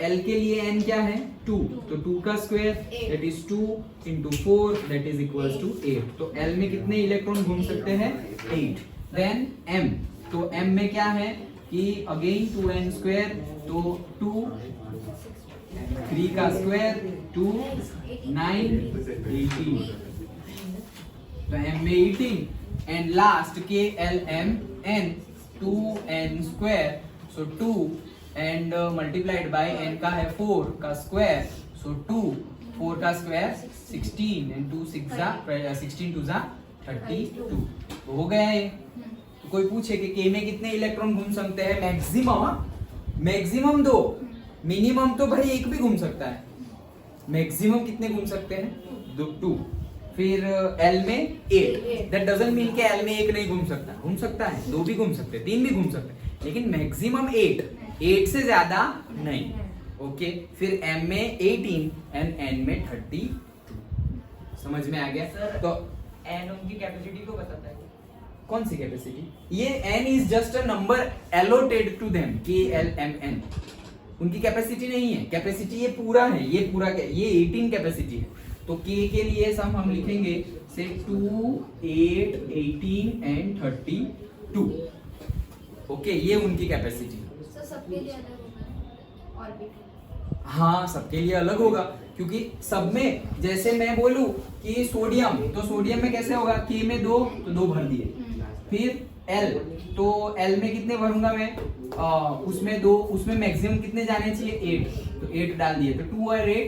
L के लिए n क्या है 2, तो 2 का square that is 2 into 4 that is equals to 8। तो L में कितने इलेक्ट्रॉन घूम सकते हैं, 8। देन M, तो M में क्या है कि अगेन 2n स्क्वायर, तो 2 3 का स्क्वायर 2 9 18, तो M में 18 एंड लास्ट के L M N 2n square, so 2 and multiplied by n का है 4 का स्क्वायर, सो 2 4 का स्क्वायर 16 एंड 2 6 जा 16 2 जा 32। तो हो गया ये। तो कोई पूछे कि K में कितने इलेक्ट्रॉन घूम सकते हैं, मैक्सिमम 2, मिनिमम तो भाई एक भी घूम सकता है। मैक्सिमम कितने घूम सकते हैं, 2। फिर L में 8, दैट डजंट मीन कि L में एक नहीं घूम सकता है, 2 भी घूम सकते हैं, 3 भी घूम सकते हैं, लेकिन मैक्सिमम 8 से ज्यादा नहीं। ओके, फिर M में 18 एंड N में 32। समझ में आ गया सर, तो N उनकी कैपेसिटी को बताता है। कौन सी कैपेसिटी, ये N is just a number allotted to them, K L M N, उनकी कैपेसिटी नहीं है। कैपेसिटी ये पूरा है, ये 18 कैपेसिटी है। तो K के लिए सम हम लिखेंगे से 2 8 18 एंड 32। ओके, ये उनकी कैपेसिटी। सर सबके लिए अलग होगा ऑर्बिट? हाँ, सबके लिए अलग होगा, क्योंकि सब में, जैसे मैं बोलूं कि सोडियम, तो सोडियम में कैसे होगा, K में 2 तो 2 भर दिए। फिर L, तो L में कितने भरूंगा मैं, उसमें 2, उसमें मैक्सिमम कितने जाने चाहिए, 8, तो 8 डाल दिए, तो 2 और 8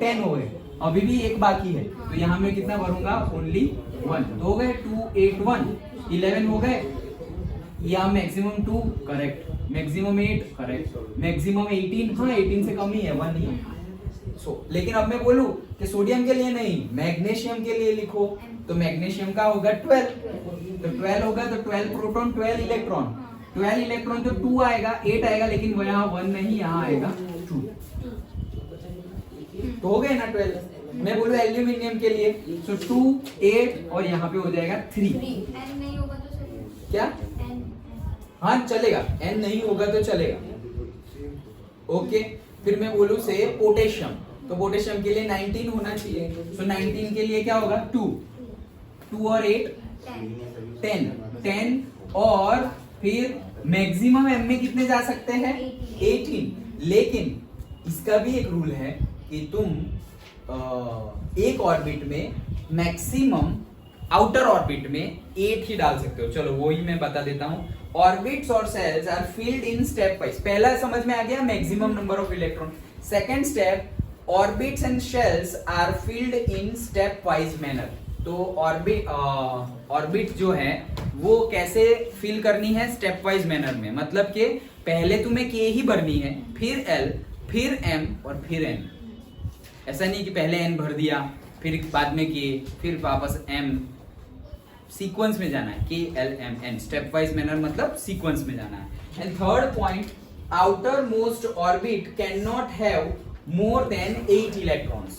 10 हो गए। अभी भी एक बाकी है, तो यहाँ में कितना भरूंगा, ओनली 1। तो हो गए 2 8 1 11 हो गए। यहाँ maximum 2 correct, maximum 8 correct, maximum 18, हाँ 18 से कम ही है, 1 ही है। लेकिन अब मैं बोलूं कि सोडियम के लिए नहीं, मैग्नीशियम के लिए लिखो, तो मैग्नीशियम का होगा 12, तो 12 होगा, तो 12 प्रोटॉन 12 इलेक्ट्रॉन, 12 इलेक्ट्रॉन तो 2 आएगा, 8 आएगा, लेकिन वो यहाँ 1 नहीं, यहाँ आएगा 2। तो हो गए ना 12। मैं बोलूं एल्यूमिनियम के लिए, सो 2 8 और यहाँ पे हो जाएगा 3। N नहीं होगा तो चलेगा क्या, N? हाँ चलेगा, N नहीं होगा तो चलेगा। ओके, फिर मैं बोलूं से पोटेशियम, तो पोटेशियम के लिए 19 होना चाहिए, सो 19 के लिए क्या होगा, 2 और 8 10 और फिर मैक्सिमम M में कितने जा सकते हैं, 18। लेकिन इसका भी एक रूल है कि तुम एक ऑर्बिट में मैक्सिमम आउटर ऑर्बिट में 8 ही डाल सकते हो। चलो वो ही मैं बता देता हूँ। ऑर्बिट्स और shells are filled in step wise. पहला समझ में आ गया, maximum number of electron. Second step, orbits and shells are filled in step wise manner. तो ऑर्बिट जो है वो कैसे फिल करनी है, स्टेप वाइज मैनर में। मतलब कि पहले तुम्हें K ही भरनी है, फिर L, फिर M और फिर N। ऐसा नहीं कि पहले N भर दिया फिर बाद में K, फिर वापस M। सीक्वेंस में जाना है, K L M N, step wise manner मतलब सीक्वेंस में जाना है। And third point, outer most orbit can not have more than 8 electrons.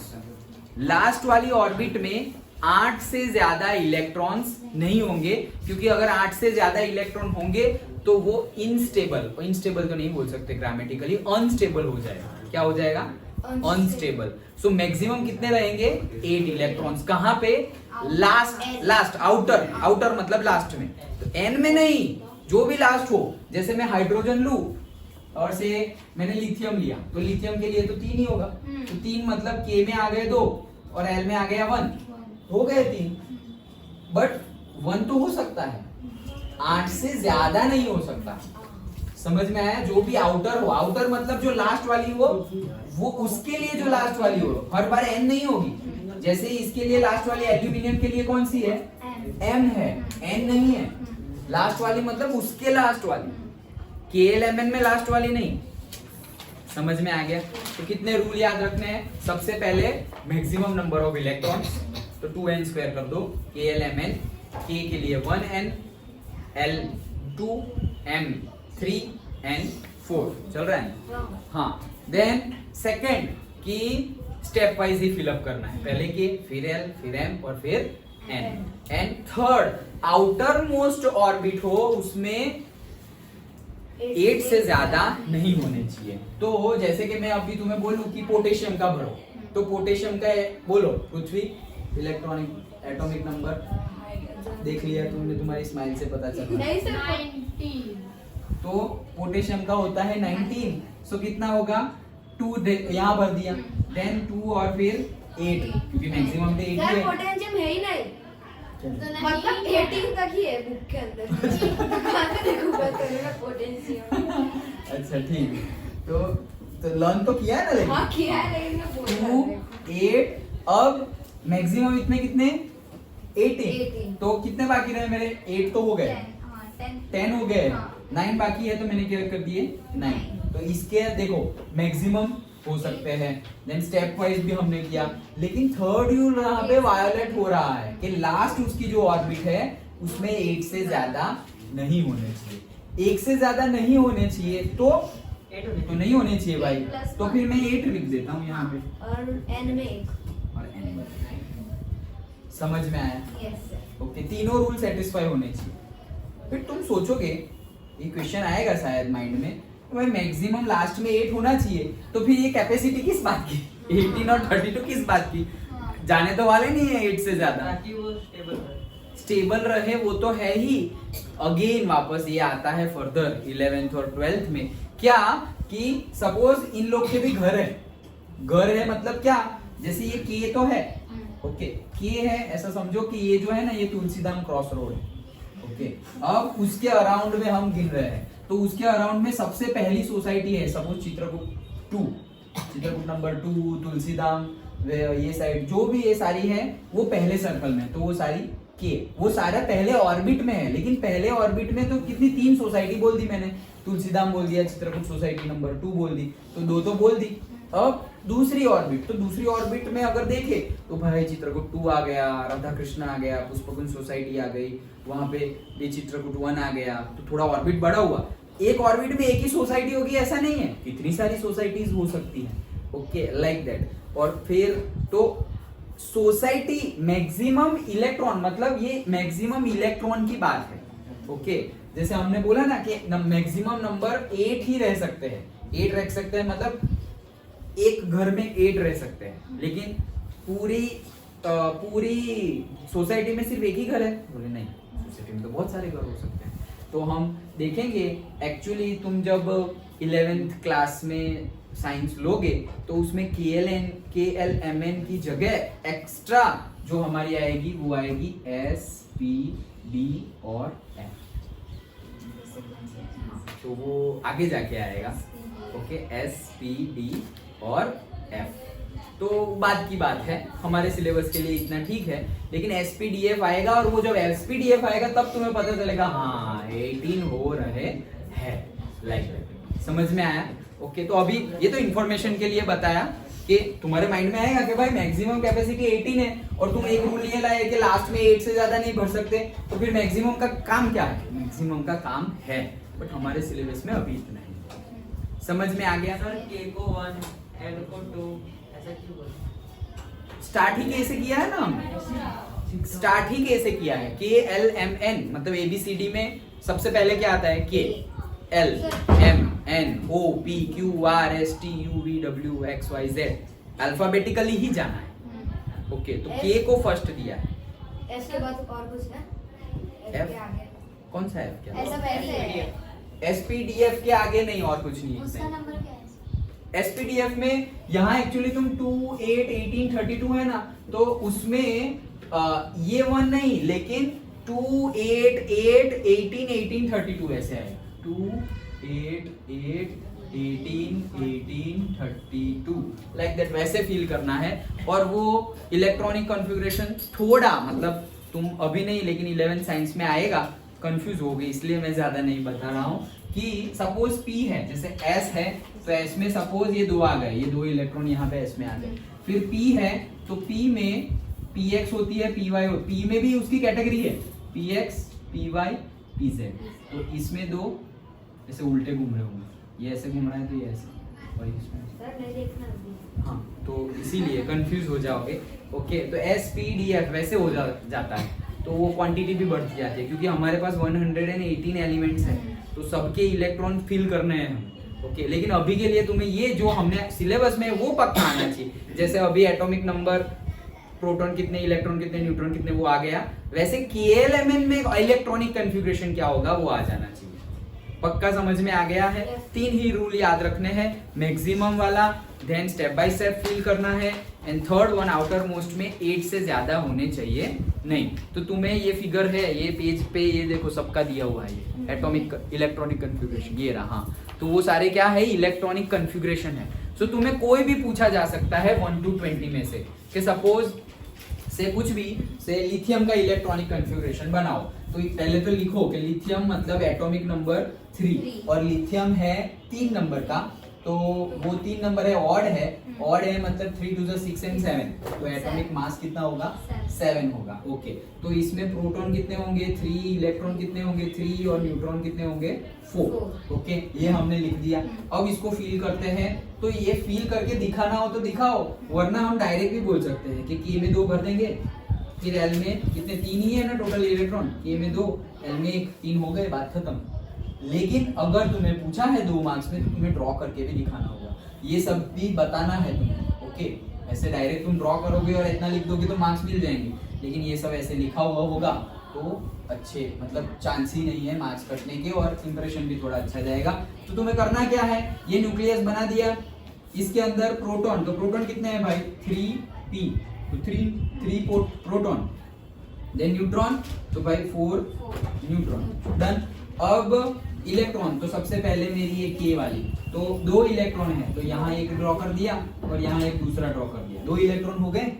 Last वाली ऑर्बिट में 8 से ज्यादा इलेक्ट्रॉन्स नहीं होंगे, क्योंकि अगर 8 से ज्यादा इलेक्ट्रॉन होंगे तो वो इनस्टेबल तो नहीं बोल सकते ग्रामेटिकली, अनस्टेबल हो जाएगा। क्या हो जाएगा, अनस्टेबल। सो मैक्सिमम कितने रहेंगे, 8 इलेक्ट्रॉन्स। कहां पे, लास्ट आउटर मतलब लास्ट में। तो N में नहीं, जो भी लास्ट हो। जैसे मैं हाइड्रोजन लूं और से मैंने लिथियम लिया, तो लिथियम के लिए तो 3 ही होगा। तो 3 मतलब K में आ गए 2 और L में आ गया 1, हो गए 3। बट 1 तो हो सकता है, 8 से ज्यादा नहीं हो सकता। समझ में आया? जो भी आउटर हो, आउटर मतलब जो लास्ट वाली हो, वो उसके लिए जो लास्ट वाली हो, हर बार n नहीं होगी। जैसे इसके लिए लास्ट वाली एल्यूमिनियम के लिए कौन सी है? m है, n नहीं है। लास्ट वाली मतलब उसके लास्ट वाली, KLMN में लास्ट वाली नहीं। समझ में आ गया? तो कितने रूल याद रखने हैं? सबसे पहले मैक्सिमम नंबर ऑफ इलेक्ट्रॉन्स, तो 2n स्क्वायर कर दो। KLMN, K के लिए 1n, L 2, M 3, N 4। चल रहा है? हाँ। देन सेकंड कि स्टेप वाइज ही फिलअप करना है, पहले K, फिर L, फिर M और फिर N। And third, outer most orbit हो उसमें 8 से ज्यादा नहीं होने चाहिए। तो जैसे कि मैं अभी तुम्हें बोलूं कि पोटेशियम का भरो, तो पोटेशियम का बोलो पृथ्वी, इलेक्ट्रॉनिक एटॉमिक नंबर देख लिया तुमने, तुम्हारी स्माइल से पता चला। नहीं सर 19। तो पोटेशियम का होता है 19, सो कितना होगा? 2 यहाँ भर दिया, देन 2 और फिर 8, क्योंकि मैक्सिमम पे 8 सर है। पोटेंशियम है ही नहीं, मतलब 18 तक ही है बुक के अंदर। कहाँ से देखूंगा करूँगा पोटेंशियम? अच्छा ठीक है, तो लर्न तो किया है ना? लेकिन हाँ किया है, लेकिन मैं बोल रहा 2, हूँ। 8, अब मैक्सिमम इतने कितने? 18। 18। तो कितने बाकी रहे मेरे? 8 तो हो गए, 10 हो गए, हाँ। 9 बाकी है, तो मैंने क्या कर दिए? 9। तो इसके देखो मैक्सिमम हो सकते हैं, देन स्टेप वाइज भी हमने किया, लेकिन थर्ड रूल यहाँ पे वायोलेट हो रहा है कि लास्ट उसकी जो ऑर्बिट है उसमें 8 से ज्यादा नहीं होने चाहिए। 1 से ज्यादा नहीं होने चाहिए तो नहीं होने चाहिए भाई, तो फिर मैं 8 लिख देता हूँ यहाँ पे और n में 1। और n। समझ में आया? Yes sir. ओके, तीनों रूल सेटिस्फाई होने चाहिए। फिर तुम सोचोगे, ये क्वेश्चन आएगा शायद माइंड में, भाई मैक्सिमम लास्ट में 8 होना चाहिए, तो फिर ये कैपेसिटी किस बात की? 18 और 32 किस बात की? जाने तो वाले नहीं है 8 से ज्यादा। ताकि वो स्टेबल रहे। स्टेबल रहे वो तो है ही। अगेन वापस ये आता है फर्दर 11th और 12th में, क्या कि सपोज इन लोग के भी घर है। घर है मतलब क्या? जैसे ये के तो है, ओके के है, ऐसा समझो कि ये जो है ना, ये तुलसीधाम क्रॉस रोड है, ओके। अब उसके अराउंड में हम गिन रहे हैं, तो उसके अराउंड में सबसे पहली सोसाइटी है सपोज चित्रकूट 2, चित्रकूट नंबर 2, तुलसीधाम, ये साइड जो भी ये सारी है वो पहले सर्कल में, तो वो सारी के, वो सारा पहले ऑर्बिट में है। लेकिन पहले ऑर्बिट में तो कितनी 3 सोसाइटी बोल दी मैंने, तुलसीधाम बोल दिया, चित्रकूट सोसाइटी नंबर 2 बोल दी, तो 2 तो बोल दी। अब दूसरी ऑर्बिट, तो दूसरी ऑर्बिट में अगर देखे तो भाई चित्रकूट 2 आ गया, राधा कृष्ण आ गया, पुष्पकुंज सोसाइटी आ गई, वहां पे ये चित्रकूट 1 आ गया, तो थोड़ा ऑर्बिट बड़ा हुआ। एक ऑर्बिट में एक ही सोसाइटी होगी ऐसा नहीं है, कितनी सारी सोसाइटीज हो सकती हैं, ओके लाइक दैट। और फिर तो सोसाइटी मैक्सिमम इलेक्ट्रॉन, मतलब ये मैक्सिमम इलेक्ट्रॉन की बात है, ओके। जैसे हमने बोला ना कि मैक्सिमम नंबर 8 ही रह सकते हैं, 8 रह सकते हैं, मतलब एक घर में 8 रह सकते हैं, लेकिन पूरी सोसाइटी में सिर्फ एक ही घर है, बोले नहीं, सोसाइटी में तो बहुत सारे घर हो सकते हैं। तो हम देखेंगे एक्चुअली, तुम जब 11th क्लास में साइंस लोगे तो उसमें KLMN की जगह एक्स्ट्रा जो हमारी आएगी वो आएगी S, P, D और F, तो वो आगे जाके आएगा, ओके। S, P, D और F तो बात की बात है, हमारे सिलेबस के लिए इतना ठीक है। लेकिन SPDF आएगा, और वो जब SPDF आएगा तब तुम्हें पता चलेगा हाँ 18 हो रहे हैं, लाइक समझ में आया? ओके, तो अभी ये तो इन्फॉर्मेशन के लिए बताया कि तुम्हारे माइंड में आएगा कि भाई मैक्सिमम कैपेसिटी 18 है और तुम एक रूल ये लाए कि लास्ट में 8 से ज्यादा नहीं भर सकते, तो फिर मैक्सिमम का काम क्या है? मैक्सिमम का काम है, बट हमारे सिलेबस में अभी इतना ही। समझ में आ गया? सर के को 1, एल को 2, ऐसा क्यों बोल? स्टार्ट ही कैसे किया है ना हमने, स्टार्ट ही कैसे किया है? KLMN मतलब ABCD में सबसे पहले क्या आता है? K, L, M, N, O, P, Q, R, S, T, U, V, W, X, Y, Z, alphabetically ही जाना है, ओके। तो K को फर्स्ट दिया है, S के बाद और कुछ है? F? के आगे कौन सा है क्या? ऐसा पहले है। SPDF के आगे नहीं, और कुछ नहीं उसका है। नंबर क्या है? SPDF में यहाँ एक्चुअली तुम 2, 8, 18, 32 है ना, तो उसमें ये 1 नहीं, लेकिन 2, 8, 8, 18, 18, 32 ऐसे है। 2, 8 8 18 18 32 लाइक दैट, वैसे फील करना है। और वो इलेक्ट्रॉनिक कॉन्फ़िगरेशन थोड़ा मतलब तुम अभी नहीं लेकिन 11 साइंस में आएगा, कंफ्यूज हो गई इसलिए मैं ज्यादा नहीं बता रहा हूँ। कि सपोज P है, जैसे S है तो S में सपोज ये दो आ गए, ये दो इलेक्ट्रॉन यहाँ पे S में आ गए। फिर P है तो P में PX होती है, PY होती है, P में भी उसकी कैटेगरी है PX PY PZ। तो इसमें दो ऐसे उल्टे घूम रहे होंगे, ये ऐसे घूम रहा है तो ये ऐसे, और इसमें सर नहीं देखना अभी। हाँ, तो इसीलिए कंफ्यूज हो जाओगे। ओके, तो SPDF वैसे हो जाता है, तो वो क्वांटिटी भी बढ़ती जाती है क्योंकि हमारे पास 118 एलिमेंट्स हैं, तो सबके इलेक्ट्रॉन फिल करने हैं हम। ओके, लेकिन अभी के लिए तुम्हें ये जो हमने सिलेबस में वो पक्का आना चाहिए। जैसे अभी एटॉमिक नंबर, प्रोटॉन कितने, इलेक्ट्रॉन कितने, न्यूट्रॉन कितने, वो आ गया। वैसे KLMN में इलेक्ट्रॉनिक कन्फिग्रेशन क्या होगा वो आ जाना चाहिए। पक्का समझ में आ गया है? 3 ही रूल याद रखने हैं, मैक्सिमम वाला, then step by step fill करना है, and third one outermost में 8 से ज्यादा होने चाहिए नहीं। तो तुम्हें ये फिगर है, ये पेज पे ये देखो सबका दिया हुआ है, ये एटॉमिक इलेक्ट्रॉनिक कन्फिग्रेशन ये रहा। तो वो सारे क्या है, इलेक्ट्रॉनिक कन्फिग्रेशन है। सो तुम्हें कोई भी पूछा जा सकता है 1 to 20 में से कि सपोज से कुछ भी से लिथियम का इलेक्ट्रॉनिक कन्फिग्रेशन बनाओ, तो पहले तो लिखो कि लिथियम मतलब एटॉमिक नंबर 3 और लिथियम है 3 नंबर का, तो वो 3 नंबर है, ऑड है मतलब 3 to the 6 and 7, तो एटॉमिक मास कितना होगा 7 होगा। ओके, तो इसमें प्रोटॉन कितने होंगे 3, इलेक्ट्रॉन कितने होंगे 3 और न्यूट्रॉन कितने होंगे 4। ओके, ये हमने लिख दिया। अब इसको फील करते हैं, तो ये फील करके दिखाना हो तो दिखाओ, वरना हम डायरेक्ट भी बोल सकते हैं कि K में 2 भर देंगे, फिर L में कितने 3 ही है ना टोटल इलेक्ट्रॉन, K में 2 L में 1, 3 हो गए, बात खत्म। लेकिन अगर तुम्हें पूछा है 2 मार्क्स में तो तुम्हें ड्रॉ करके भी दिखाना होगा, ये सब भी बताना है तुम्हें। ओके, ऐसे डायरेक्ट तुम ड्रॉ करोगे और इतना लिख दोगे तो मार्क्स मिल जाएंगे, लेकिन ये सब ऐसे लिखा हुआ होगा तो अच्छे मतलब चांस ही नहीं है मार्क्स कटने के, और इंप्रेशन भी थोड़ा अच्छा जाएगा। तो तुम्हें करना क्या है, ये न्यूक्लियस बना दिया, इसके अंदर प्रोटॉन, तो प्रोटॉन कितने हैं भाई 3p, तो 3 प्रोटॉन, देन न्यूट्रॉन तो भाई 4 न्यूट्रॉन, डन। अब इलेक्ट्रॉन, तो सबसे पहले मेरी ये K वाली, तो 2 इलेक्ट्रॉन है, तो यहाँ एक ड्रॉ कर दिया और यहाँ एक दूसरा ड्रॉ कर दिया, 2 इलेक्ट्रॉन हो गए,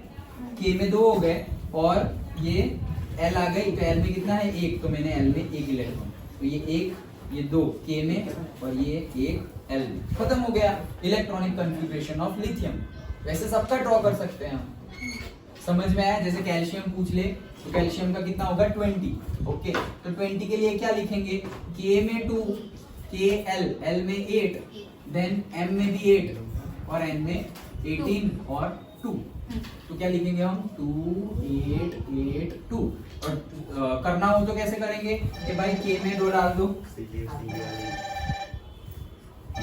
K में 2 हो गए, और ये L आ गई, तो L में कितना है 1, तो मैंने L में 1 इलेक्ट्रॉन, तो ये 1 ये 2 K में और ये 1 L में, खत्म हो गया इलेक्ट्रॉनिक कन्फिग्रेशन ऑफ लिथियम। वैसे सबका ड्रॉ कर सकते हैं हम, समझ में आया? जैसे कैल्शियम पूछ ले तो कैल्शियम का कितना होगा 20। ओके, तो 20 के लिए क्या लिखेंगे, K में 2, KL, L में 8, देन M में भी 8 और N में 18 और 2, तो क्या लिखेंगे हम 2 8 8 2। और करना हो तो कैसे करेंगे कि भाई K में 2 डाल दो,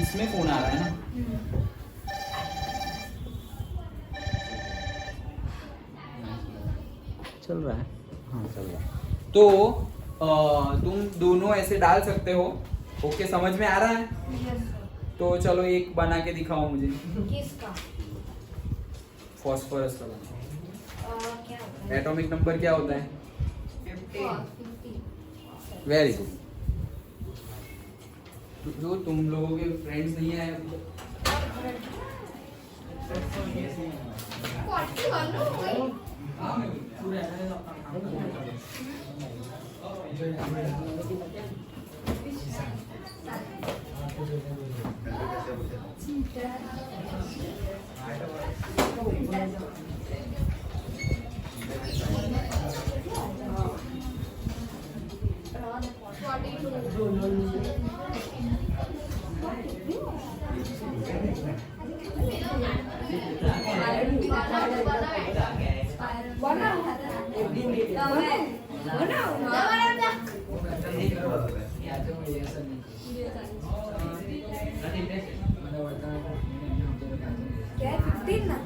इसमें फोन आ रहा है ना, चल रहा है, हाँ चल रहा है, तो तुम दोनों ऐसे डाल सकते हो। ओके, समझ में आ रहा है? तो चलो एक बना के दिखाओ मुझे, किसका? फॉस्फोरस का बना। क्या होता है? एटॉमिक नंबर क्या होता है? Very good. जो तुम लोगों के फ्रेंड्स नहीं आए अभी तक, क्या 15 ना?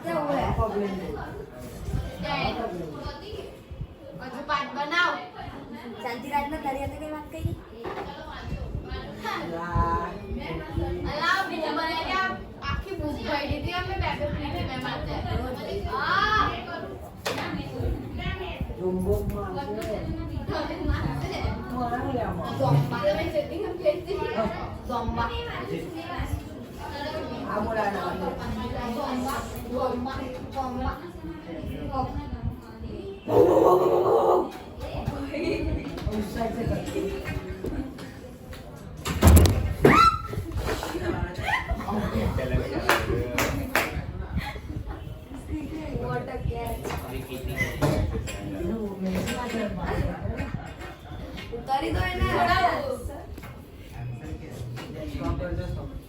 क्या हुआ है? शांति रात में तारी आते कई बात कही आखी भूख गई थी और मैं Zomba. Zomba. Ah, mula na. What a cat. उतारी दो है ना. Stop कर दो, stop.